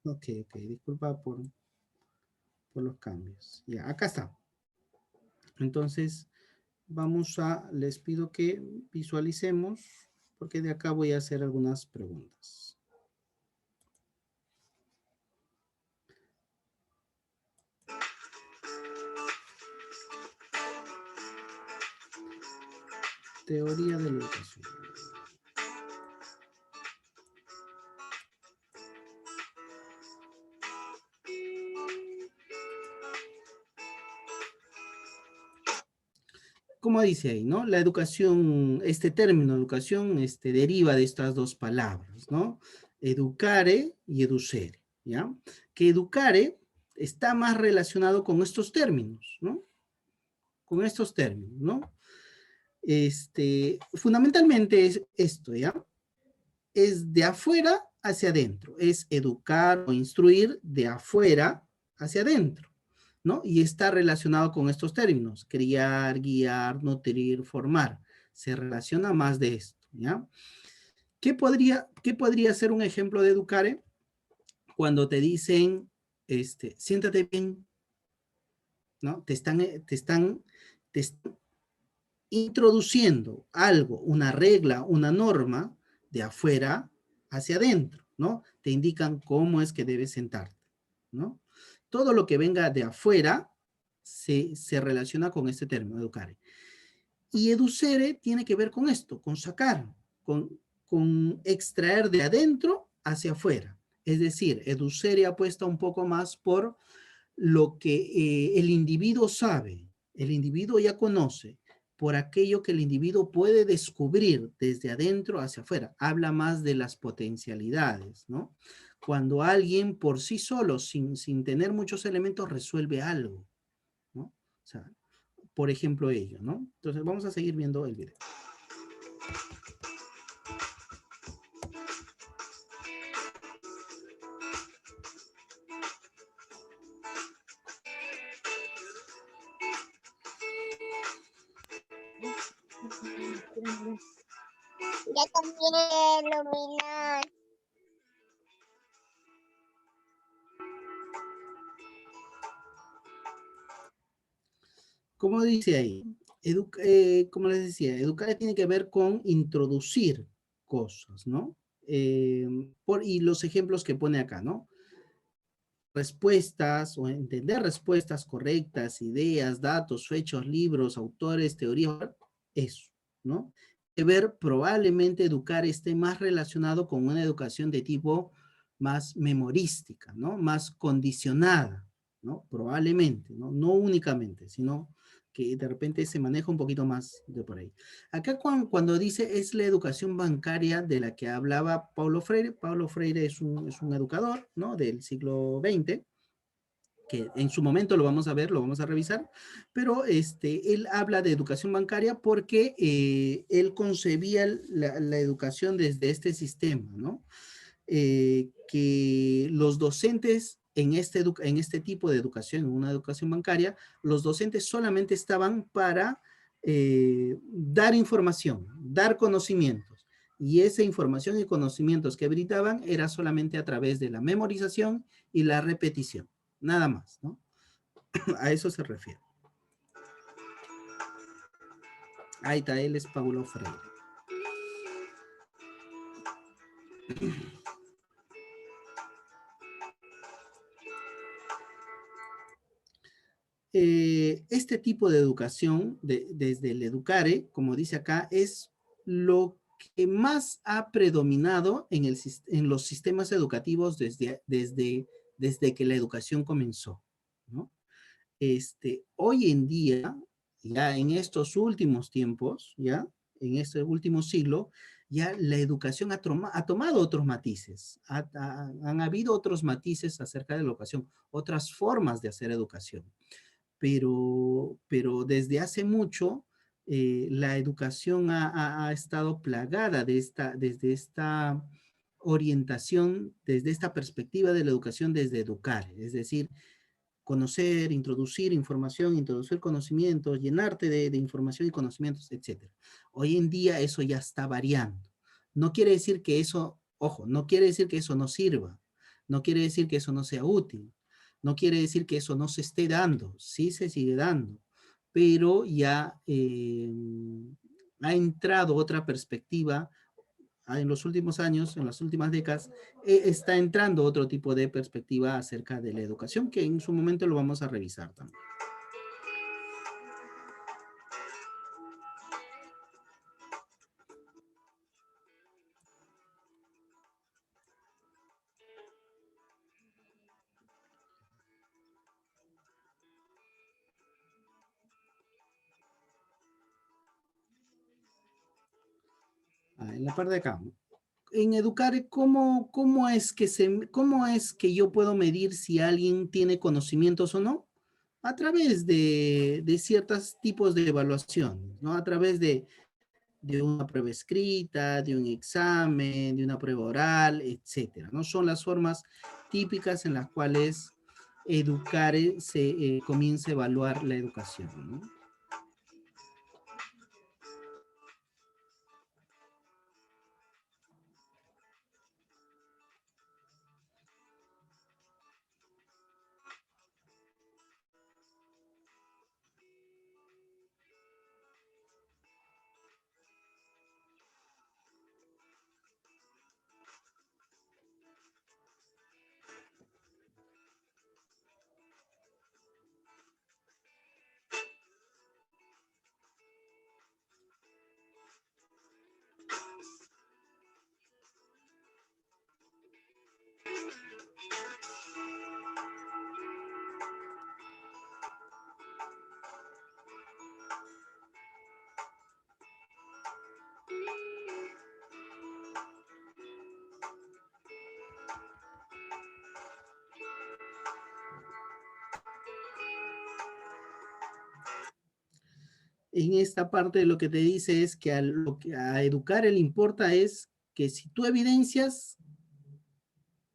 Ok. Disculpa por los cambios. Ya, acá está. Entonces, les pido que visualicemos, porque de acá voy a hacer algunas preguntas. Teoría de la educación. Como dice ahí, ¿no? La educación, este término educación, deriva de estas dos palabras, ¿no? Educare y educere, ¿ya? Que educare está más relacionado con estos términos, ¿no? Con estos términos, ¿no? Fundamentalmente es esto, ¿ya? Es de afuera hacia adentro, es educar o instruir de afuera hacia adentro, ¿no? Y está relacionado con estos términos, criar, guiar, nutrir, formar. Se relaciona más de esto, ¿ya? ¿Qué podría ser un ejemplo de educare? Cuando te dicen, siéntate bien, ¿no? Te están introduciendo algo, una regla, una norma, de afuera hacia adentro, ¿no? Te indican cómo es que debes sentarte, ¿no? Todo lo que venga de afuera se relaciona con este término, educare. Y educere tiene que ver con esto, con sacar, con extraer de adentro hacia afuera. Es decir, educere apuesta un poco más por lo que el individuo sabe, el individuo ya conoce, por aquello que el individuo puede descubrir desde adentro hacia afuera. Habla más de las potencialidades, ¿no? Cuando alguien por sí solo, sin tener muchos elementos, resuelve algo, ¿no? O sea, por ejemplo ello, ¿no? Entonces vamos a seguir viendo el video. Ya también iluminar. Como dice ahí, como les decía, educar tiene que ver con introducir cosas, ¿no? Y los ejemplos que pone acá, ¿no? respuestas o entender respuestas correctas, ideas, datos, hechos, libros, autores, teorías, eso, ¿no? Ver probablemente educar esté más relacionado con una educación de tipo más memorística, ¿no? Más condicionada, ¿no? Probablemente, ¿no? No únicamente, sino que de repente se maneja un poquito más de por ahí. Acá cuando dice es la educación bancaria de la que hablaba Paulo Freire es un educador, ¿no? Del siglo XX, que en su momento lo vamos a ver, lo vamos a revisar, pero él habla de educación bancaria porque él concebía la educación desde este sistema, ¿no? Que los docentes en este tipo de educación, en una educación bancaria, los docentes solamente estaban para dar información, dar conocimientos, y esa información y conocimientos que brindaban era solamente a través de la memorización y la repetición, nada más, ¿no? A eso se refiere. Ahí está, él es Paulo Freire. Este tipo de educación, desde el Educare, como dice acá, es lo que más ha predominado en los sistemas educativos desde que la educación comenzó, ¿no? Hoy en día, ya en estos últimos tiempos, ya en este último siglo, ya la educación ha tomado otros matices, han habido otros matices acerca de la educación, otras formas de hacer educación. Pero desde hace mucho la educación ha estado plagada desde esta orientación, desde esta perspectiva de la educación desde educar, es decir, conocer, introducir información, introducir conocimientos, llenarte de información y conocimientos, etc. Hoy en día eso ya está variando. No quiere decir que eso, ojo, no quiere decir que eso no sirva, no quiere decir que eso no sea útil, no quiere decir que eso no se esté dando, sí se sigue dando, pero ya ha entrado otra perspectiva en los últimos años, en las últimas décadas, está entrando otro tipo de perspectiva acerca de la educación, que en su momento lo vamos a revisar también. En la parte de acá. En Educare, ¿cómo es que yo puedo medir si alguien tiene conocimientos o no? A través de ciertos tipos de evaluación, ¿no? A través de una prueba escrita, de un examen, de una prueba oral, etcétera, ¿no? Son las formas típicas en las cuales Educare se comienza a evaluar la educación, ¿no? En esta parte lo que te dice es que lo que a Educare le importa es que si tú evidencias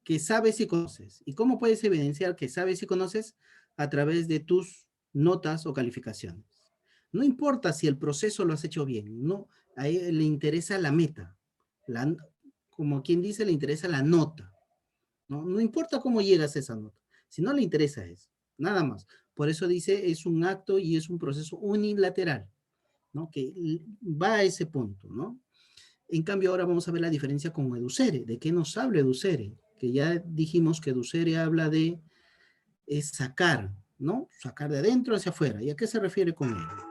que sabes y conoces. ¿Y cómo puedes evidenciar que sabes y conoces? A través de tus notas o calificaciones. No importa si el proceso lo has hecho bien, no, a él le interesa la meta. Como quien dice, le interesa la nota. No importa cómo llegas a esa nota, si no le interesa eso, nada más. Por eso dice, es un acto y es un proceso unilateral, ¿no? Que va a ese punto, ¿no? En cambio, ahora vamos a ver la diferencia con Educere. ¿De qué nos habla Educere? Que ya dijimos que Educere habla de es sacar, ¿no? Sacar de adentro hacia afuera. ¿Y a qué se refiere con ello?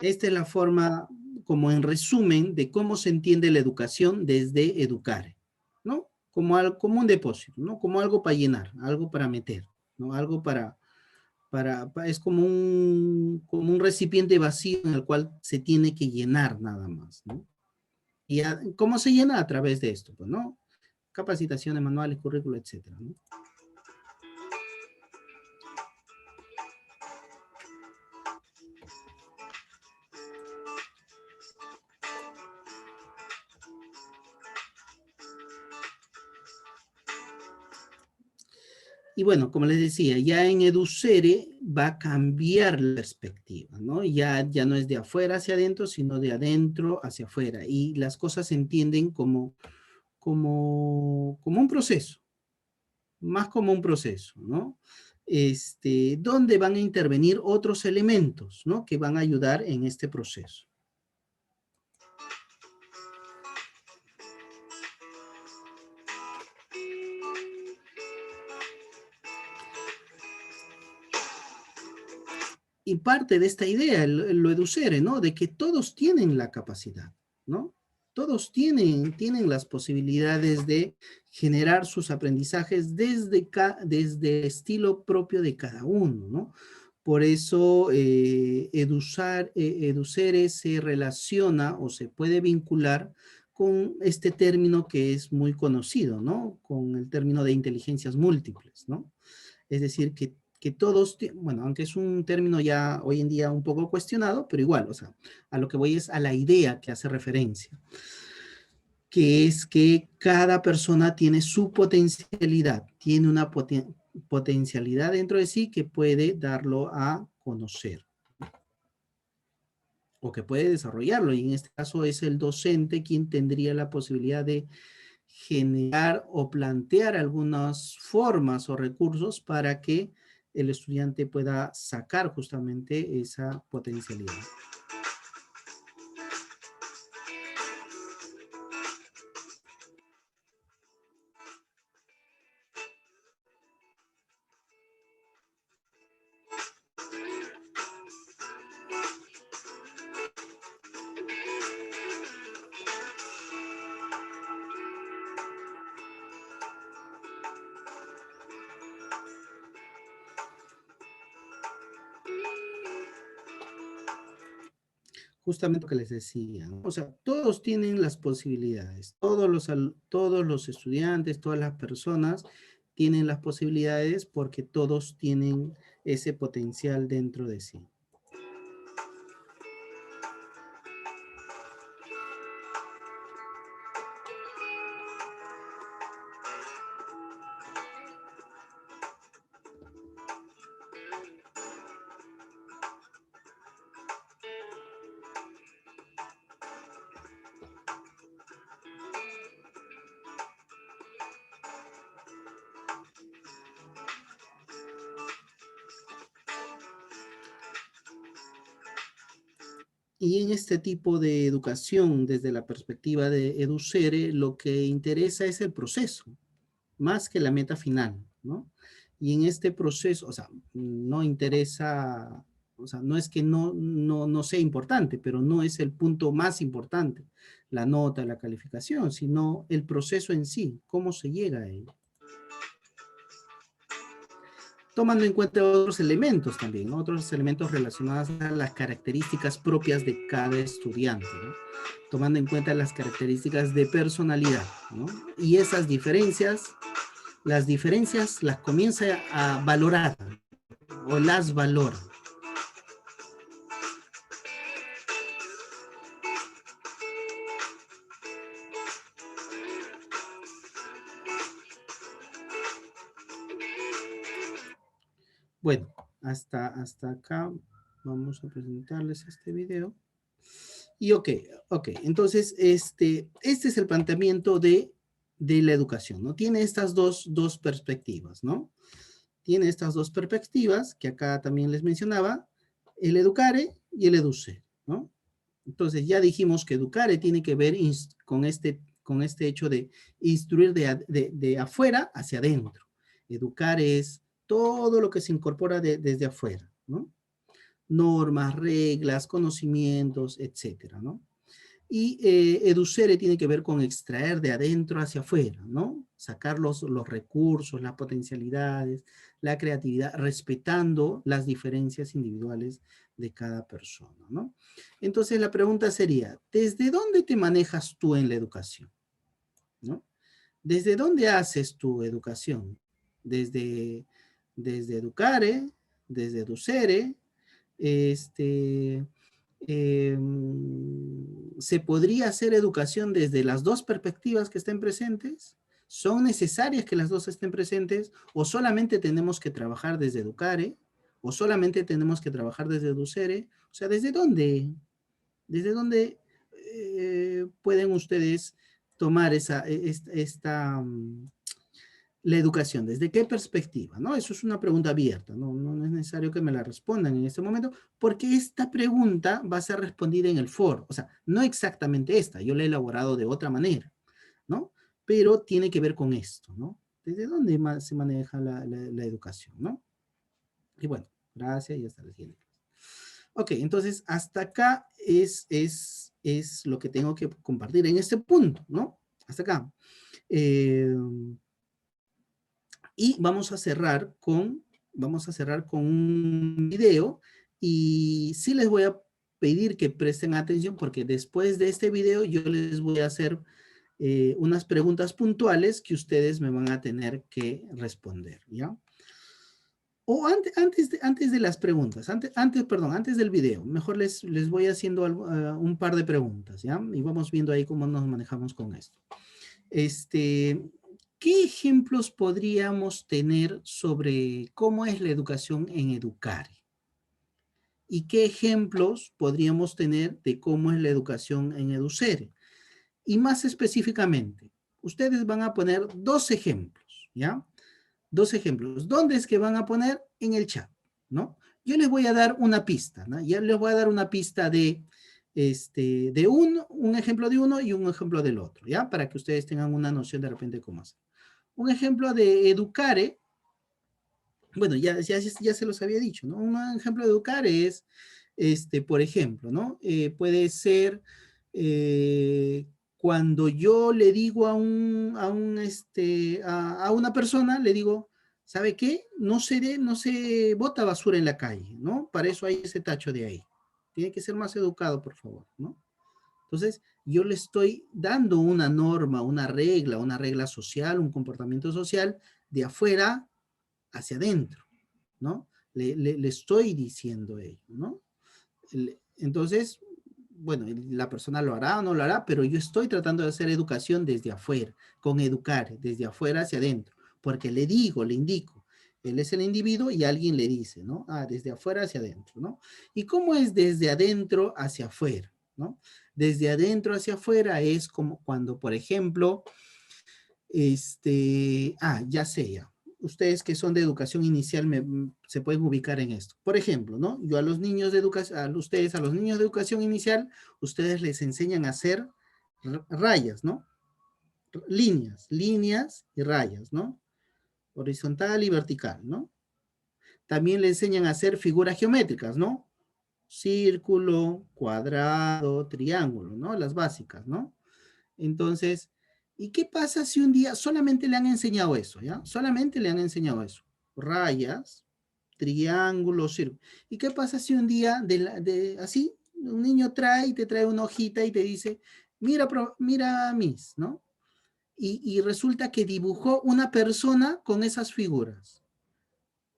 Esta es la forma, como en resumen, de cómo se entiende la educación desde Educare, ¿no? Como un depósito, ¿no? Como algo para llenar, algo para meter, ¿no? Algo es como un recipiente vacío en el cual se tiene que llenar nada más, ¿no? ¿Y cómo se llena? A través de esto, pues, ¿no? Capacitaciones, manuales, currículo, etcétera, ¿no? Y bueno, como les decía, ya en Educere va a cambiar la perspectiva, ¿no? Ya no es de afuera hacia adentro, sino de adentro hacia afuera. Y las cosas se entienden como un proceso, más como un proceso, ¿no? Donde van a intervenir otros elementos, ¿no? Que van a ayudar en este proceso. Y parte de esta idea, lo Educere, ¿no? De que todos tienen la capacidad, ¿no? Todos tienen las posibilidades de generar sus aprendizajes desde el estilo propio de cada uno, ¿no? Por eso Educere se relaciona o se puede vincular con este término que es muy conocido, ¿no? Con el término de inteligencias múltiples, ¿no? Es decir, que todos, bueno, aunque es un término ya hoy en día un poco cuestionado, pero igual, o sea, a lo que voy es a la idea que hace referencia, que es que cada persona tiene su potencialidad, tiene una potencialidad dentro de sí que puede darlo a conocer, o que puede desarrollarlo, y en este caso es el docente quien tendría la posibilidad de generar o plantear algunas formas o recursos para que el estudiante pueda sacar justamente esa potencialidad. Justamente lo que les decía, ¿no? O sea, todos tienen las posibilidades, todos los estudiantes, todas las personas tienen las posibilidades porque todos tienen ese potencial dentro de sí. Y en este tipo de educación, desde la perspectiva de Educere, lo que interesa es el proceso, más que la meta final, ¿no? Y en este proceso, o sea, no interesa, o sea, no es que no sea importante, pero no es el punto más importante, la nota, la calificación, sino el proceso en sí, cómo se llega a ello. Tomando en cuenta otros elementos también, ¿no? Otros elementos relacionados a las características propias de cada estudiante, ¿no? Tomando en cuenta las características de personalidad, ¿no? Y esas diferencias, las comienza a valorar, o las valora. Bueno, hasta acá vamos a presentarles este video. Y ok, entonces este es el planteamiento de la educación, ¿no? Tiene estas dos perspectivas, ¿no? Tiene estas dos perspectivas que acá también les mencionaba, el educare y el educere, ¿no? Entonces ya dijimos que educare tiene que ver con este hecho de instruir de afuera hacia adentro. Educar es todo lo que se incorpora desde afuera, ¿no? Normas, reglas, conocimientos, etcétera, ¿no? Y educere tiene que ver con extraer de adentro hacia afuera, ¿no? Sacar los recursos, las potencialidades, la creatividad, respetando las diferencias individuales de cada persona, ¿no? Entonces la pregunta sería, ¿desde dónde te manejas tú en la educación? ¿No? ¿Desde dónde haces tu educación? Desde educare, desde educere, ¿se podría hacer educación desde las dos perspectivas que estén presentes? ¿Son necesarias que las dos estén presentes? ¿O solamente tenemos que trabajar desde educare? ¿O solamente tenemos que trabajar desde educere? O sea, ¿desde dónde? ¿Desde dónde pueden ustedes tomar la educación? ¿Desde qué perspectiva? ¿No? Eso es una pregunta abierta, ¿no? No es necesario que me la respondan en este momento, porque esta pregunta va a ser respondida en el foro. O sea, no exactamente esta, yo la he elaborado de otra manera, ¿no? Pero tiene que ver con esto, ¿no? ¿Desde dónde se maneja la educación, ¿no? Y bueno, gracias y hasta la siguiente. Ok, entonces hasta acá es lo que tengo que compartir en este punto, ¿no? Hasta acá. Y vamos a cerrar con un video, y sí les voy a pedir que presten atención, porque después de este video yo les voy a hacer unas preguntas puntuales que ustedes me van a tener que responder, ¿ya? O antes de las preguntas, antes del video, mejor les voy haciendo un par de preguntas, ¿ya? Y vamos viendo ahí cómo nos manejamos con esto. ¿Qué ejemplos podríamos tener sobre cómo es la educación en educare? ¿Y qué ejemplos podríamos tener de cómo es la educación en educere? Y más específicamente, ustedes van a poner 2 ejemplos, ¿ya? 2 ejemplos. ¿Dónde es que van a poner? En el chat, ¿no? Yo les voy a dar una pista, ¿no? Ya les voy a dar una pista de un ejemplo de uno y un ejemplo del otro, ¿ya? Para que ustedes tengan una noción de repente cómo hacer. Un ejemplo de educare, bueno, ya se los había dicho, ¿no? Un ejemplo de educare es, por ejemplo, ¿no? Puede ser cuando yo le digo a una persona, le digo, ¿sabe qué? No se bota basura en la calle, ¿no? Para eso hay ese tacho de ahí. Tiene que ser más educado, por favor, ¿no? Entonces, yo le estoy dando una norma, una regla social, un comportamiento social de afuera hacia adentro, ¿no? Le estoy diciendo ello, ¿no? Entonces, bueno, la persona lo hará o no lo hará, pero yo estoy tratando de hacer educación desde afuera, con educar, desde afuera hacia adentro, porque le digo, le indico, él es el individuo y alguien le dice, ¿no? Ah, desde afuera hacia adentro, ¿no? ¿Y cómo es desde adentro hacia afuera, ¿no? Desde adentro hacia afuera es como cuando, por ejemplo, ya sé ya. Ustedes que son de educación inicial se pueden ubicar en esto. Por ejemplo, ¿no? Yo a los niños de educación, a los niños de educación inicial, ustedes les enseñan a hacer rayas, ¿no? Líneas y rayas, ¿no? Horizontal y vertical, ¿no? También le enseñan a hacer figuras geométricas, ¿no? Círculo, cuadrado, triángulo, ¿no? Las básicas, ¿no? Entonces, ¿y qué pasa si un día solamente le han enseñado eso, ya? Solamente le han enseñado eso. Rayas, triángulos, círculos. ¿Y qué pasa si un día así, un niño te trae una hojita y te dice, mira, Miss, ¿no? Y resulta que dibujó una persona con esas figuras.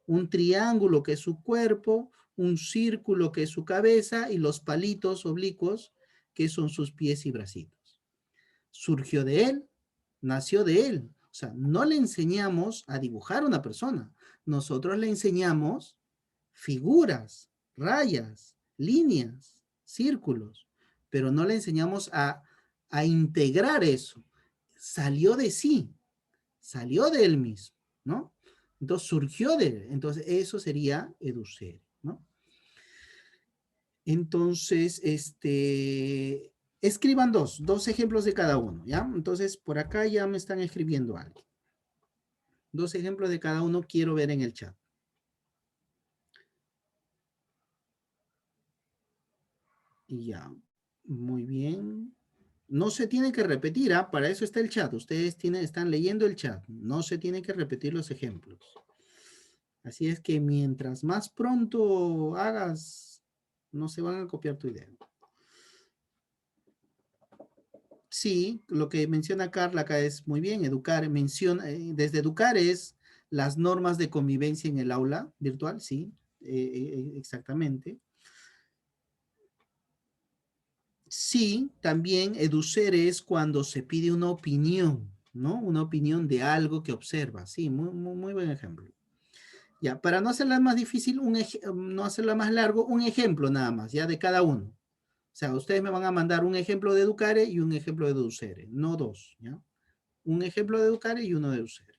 Un triángulo que es su cuerpo, un círculo que es su cabeza y los palitos oblicuos que son sus pies y bracitos. Surgió de él, nació de él. O sea, no le enseñamos a dibujar una persona. Nosotros le enseñamos figuras, rayas, líneas, círculos, pero no le enseñamos a integrar eso. Salió de sí, salió de él mismo, ¿no? Entonces surgió de él. Entonces eso sería educere, ¿no? Entonces, escriban dos ejemplos de cada uno, ¿ya? Entonces, por acá ya me están escribiendo algo. 2 ejemplos de cada uno quiero ver en el chat. Y ya, muy bien. No se tiene que repetir, ¿ah? Para eso está el chat. Ustedes están leyendo el chat. No se tiene que repetir los ejemplos. Así es que mientras más pronto hagas, no se van a copiar tu idea. Sí, lo que menciona Carla acá es muy bien. Educar, desde educar es las normas de convivencia en el aula virtual, sí, exactamente. Sí, también educer es cuando se pide una opinión, ¿no? Una opinión de algo que observa. Sí, muy buen ejemplo. Ya, para no hacerla más difícil, no hacerla más largo, un ejemplo nada más, ya de cada uno. O sea, ustedes me van a mandar un ejemplo de educare y un ejemplo de educere, no 2, ¿ya? Un ejemplo de educare y uno de educere.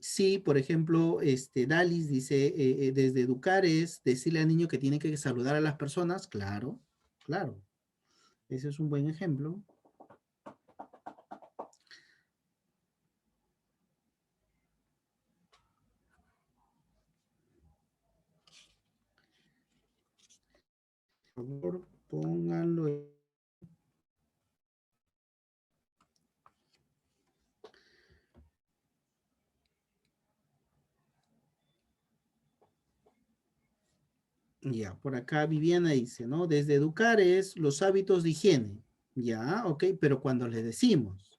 Sí, por ejemplo, Dalis dice, desde educar es decirle al niño que tiene que saludar a las personas. Claro, claro. Ese es un buen ejemplo. Por favor, pónganlo. Ya, por acá Viviana dice, ¿no? Desde educar es los hábitos de higiene. Ya, ok, pero cuando le decimos,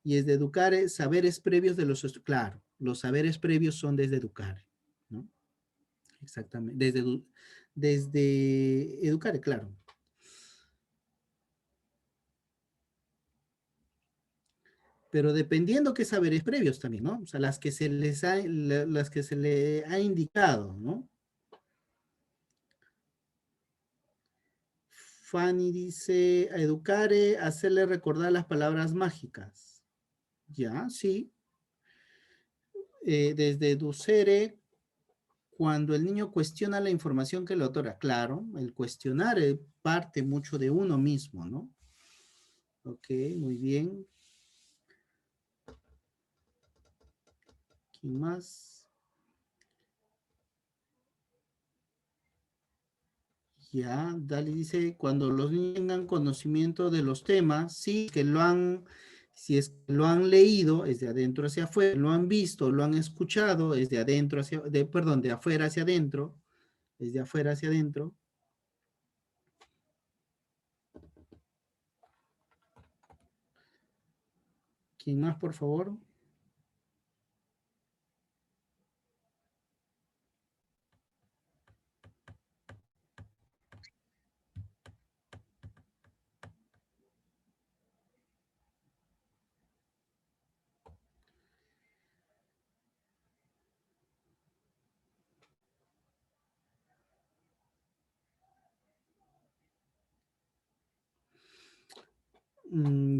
y desde educar es saberes previos de los, claro, los saberes previos son desde educar, ¿no? Exactamente, desde educar, claro. Pero dependiendo qué saberes previos también, ¿no? O sea, las que se le ha indicado, ¿no? Fanny dice, a educare, hacerle recordar las palabras mágicas. Ya, sí. Desde educere, cuando el niño cuestiona la información que le otorga. Claro, el cuestionar parte mucho de uno mismo, ¿no? Ok, muy bien. ¿Quién más? Ya, Dali dice, cuando los niños tengan conocimiento de los temas, sí, que lo han, si es que lo han leído, es de adentro hacia afuera, lo han visto, lo han escuchado, es de adentro hacia, perdón, de afuera hacia adentro, es de afuera hacia adentro. ¿Quién más, por favor?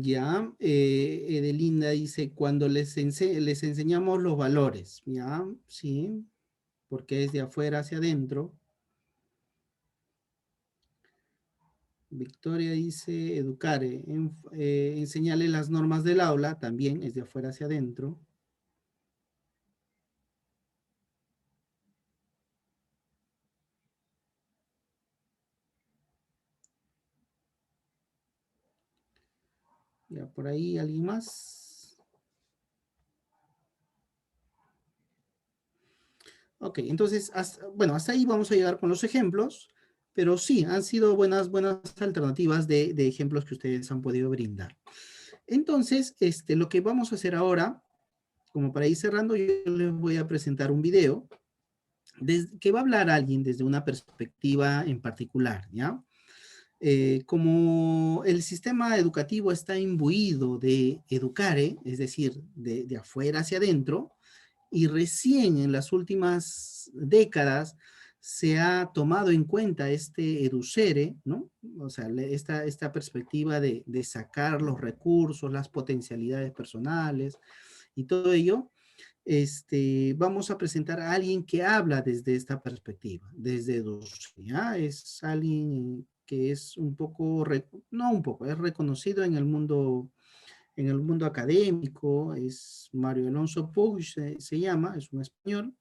Ya, Edelinda dice, cuando les enseñamos los valores, ya, sí, porque es de afuera hacia adentro. Victoria dice, educar, enseñarle las normas del aula, también es de afuera hacia adentro. Ya, por ahí, ¿alguien más? Ok, entonces, bueno, hasta ahí vamos a llegar con los ejemplos, pero sí, han sido buenas alternativas de ejemplos que ustedes han podido brindar. Entonces, lo que vamos a hacer ahora, como para ir cerrando, yo les voy a presentar un video que va a hablar alguien desde una perspectiva en particular, ¿ya? Como el sistema educativo está imbuido de educare, es decir, de afuera hacia adentro, y recién en las últimas décadas se ha tomado en cuenta este educere, ¿no? O sea, esta perspectiva de sacar los recursos, las potencialidades personales y todo ello, vamos a presentar a alguien que habla desde esta perspectiva, desde dos, ¿ya? Es alguien que es un poco, no un poco, es reconocido en el mundo académico, es Mario Alonso Puig, se llama, es un español,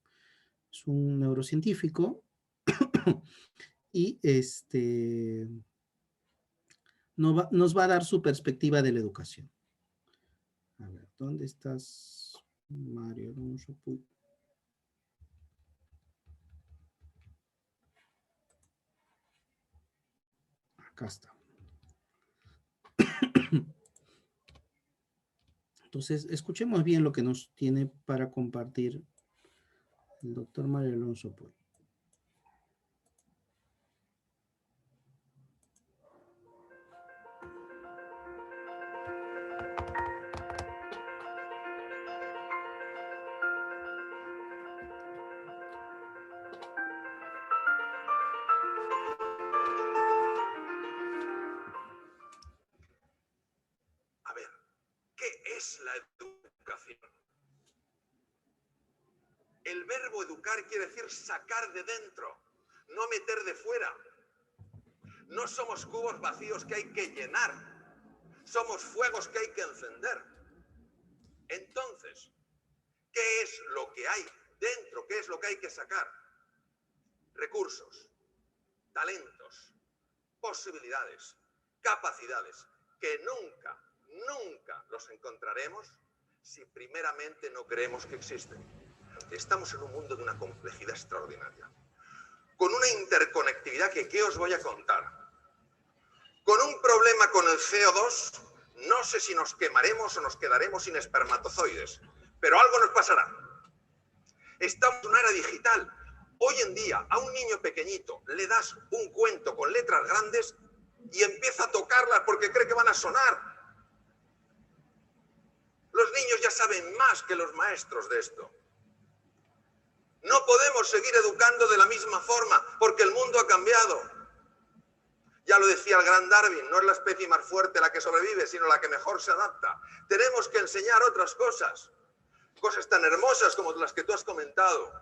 es un neurocientífico, y nos va a dar su perspectiva de la educación. A ver, ¿dónde estás, Mario Alonso Puig? Acá está. Entonces, escuchemos bien lo que nos tiene para compartir el doctor Mario Alonso Puig. A ver, ¿qué es la educación? El verbo educar quiere decir sacar de dentro, no meter de fuera. No somos cubos vacíos que hay que llenar, somos fuegos que hay que encender. Entonces, ¿qué es lo que hay dentro? ¿Qué es lo que hay que sacar? Recursos, talentos, posibilidades, capacidades, que nunca, nunca los encontraremos si primeramente no creemos que existen. Estamos en un mundo de una complejidad extraordinaria, con una interconectividad que, ¿qué os voy a contar? Con un problema con el CO2, no sé si nos quemaremos o nos quedaremos sin espermatozoides, pero algo nos pasará. Estamos en una era digital. Hoy en día, a un niño pequeñito le das un cuento con letras grandes y empieza a tocarlas porque cree que van a sonar. Los niños ya saben más que los maestros de esto. No podemos seguir educando de la misma forma porque el mundo ha cambiado. Ya lo decía el gran Darwin, no es la especie más fuerte la que sobrevive, sino la que mejor se adapta. Tenemos que enseñar otras cosas, cosas tan hermosas como las que tú has comentado.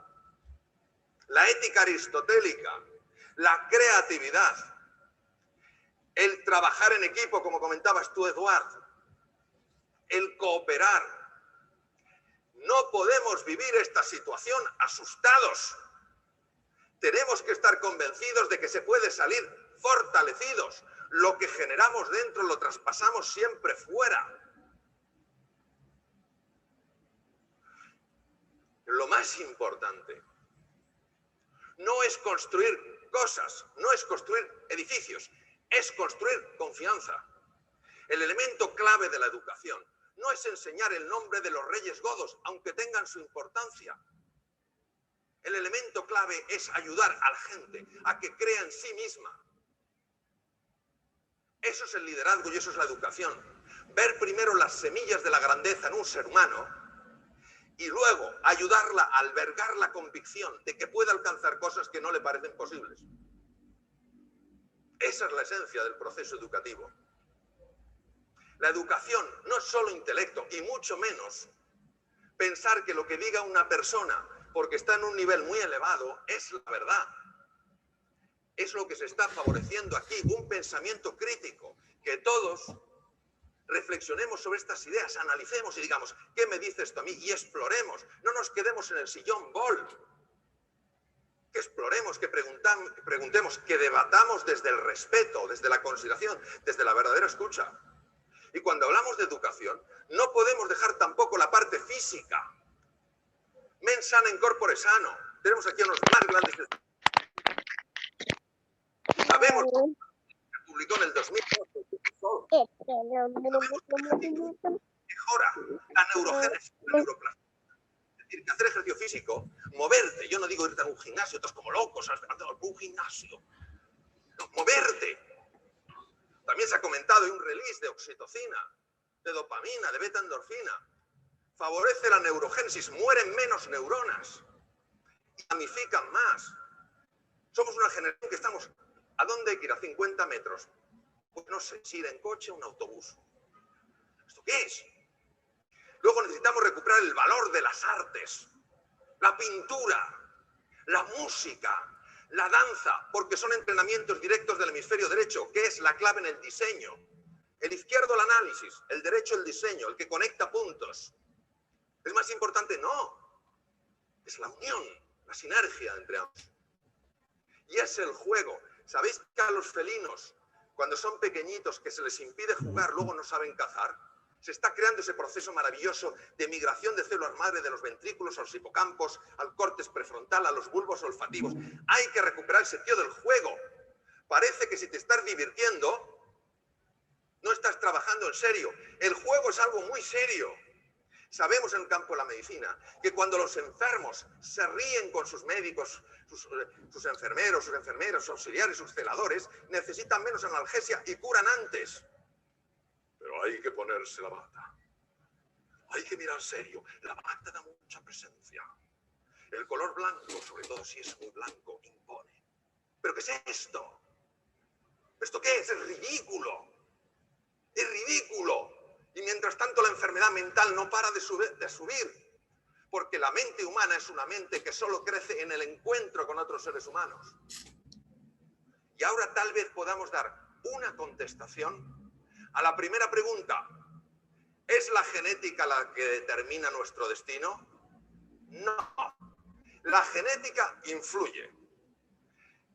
La ética aristotélica, la creatividad, el trabajar en equipo, como comentabas tú, Eduard, el cooperar. No podemos vivir esta situación asustados. Tenemos que estar convencidos de que se puede salir fortalecidos. Lo que generamos dentro lo traspasamos siempre fuera. Lo más importante no es construir cosas, no es construir edificios, es construir confianza. El elemento clave de la educación no es enseñar el nombre de los reyes godos, aunque tengan su importancia. El elemento clave es ayudar a la gente a que crea en sí misma. Eso es el liderazgo y eso es la educación. Ver primero las semillas de la grandeza en un ser humano y luego ayudarla a albergar la convicción de que puede alcanzar cosas que no le parecen posibles. Esa es la esencia del proceso educativo. La educación no es solo intelecto y mucho menos pensar que lo que diga una persona porque está en un nivel muy elevado es la verdad. Es lo que se está favoreciendo aquí, un pensamiento crítico, que todos reflexionemos sobre estas ideas, analicemos y digamos, ¿qué me dice esto a mí? Y exploremos, no nos quedemos en el sillón bol. Que exploremos, que preguntemos, que debatamos desde el respeto, desde la consideración, desde la verdadera escucha. Y cuando hablamos de educación, no podemos dejar tampoco la parte física. Mens sana in corpore sano. Tenemos aquí a unos más grandes. Sabemos que publicó en el 2012. Mejora la neurogénesis, la neuroplasticidad. Es decir, que hacer ejercicio físico, moverte. Yo no digo irte a un gimnasio, todos como locos, un gimnasio. No, moverte. También se ha comentado, hay un release de oxitocina, de dopamina, de beta-endorfina. Favorece la neurogénesis, mueren menos neuronas, ramifican más. Somos una generación que estamos, ¿a dónde hay que ir? A 50 metros. Pues no sé, si ir en coche o en autobús. ¿Esto qué es? Luego necesitamos recuperar el valor de las artes, la pintura, la música, la danza, porque son entrenamientos directos del hemisferio derecho, que es la clave en el diseño. El izquierdo el análisis, el derecho el diseño, el que conecta puntos. ¿Es más importante? No. Es la unión, la sinergia entre ambos. Y es el juego. ¿Sabéis que a los felinos, cuando son pequeñitos, que se les impide jugar, luego no saben cazar? Se está creando ese proceso maravilloso de migración de células madre de los ventrículos a los hipocampos, al córtex prefrontal, a los bulbos olfativos. Hay que recuperar el sentido del juego. Parece que si te estás divirtiendo, no estás trabajando en serio. El juego es algo muy serio. Sabemos en el campo de la medicina que cuando los enfermos se ríen con sus médicos, sus enfermeros, sus enfermeras, sus auxiliares, sus celadores, necesitan menos analgesia y curan antes. Pero hay que ponerse la bata. Hay que mirar serio. La bata da mucha presencia. El color blanco, sobre todo si es muy blanco, impone. ¿Pero qué es esto? ¿Esto qué es? Es ridículo. Es ridículo. Y mientras tanto la enfermedad mental no para de subir. Porque la mente humana es una mente que solo crece en el encuentro con otros seres humanos. Y ahora tal vez podamos dar una contestación a la primera pregunta. ¿Es la genética la que determina nuestro destino? No. La genética influye.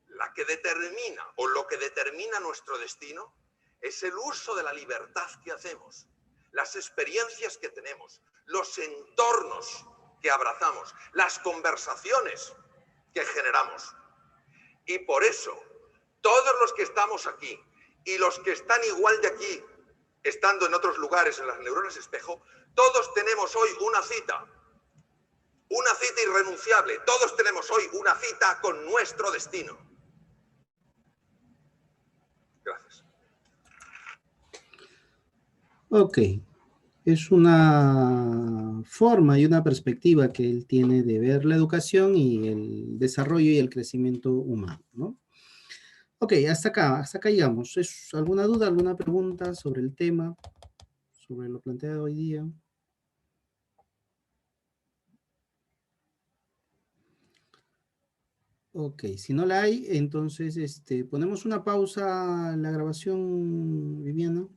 La que determina o lo que determina nuestro destino es el uso de la libertad que hacemos, las experiencias que tenemos, los entornos que abrazamos, las conversaciones que generamos. Y por eso, todos los que estamos aquí y los que están igual de aquí, estando en otros lugares, en las neuronas espejo, todos tenemos hoy una cita irrenunciable. Todos tenemos hoy una cita con nuestro destino. Gracias. Ok. Es una forma y una perspectiva que él tiene de ver la educación y el desarrollo y el crecimiento humano, ¿no? Ok, hasta acá llegamos. ¿Es alguna duda, alguna pregunta sobre el tema, sobre lo planteado hoy día? Ok, si no la hay, entonces ponemos una pausa en la grabación, Viviana.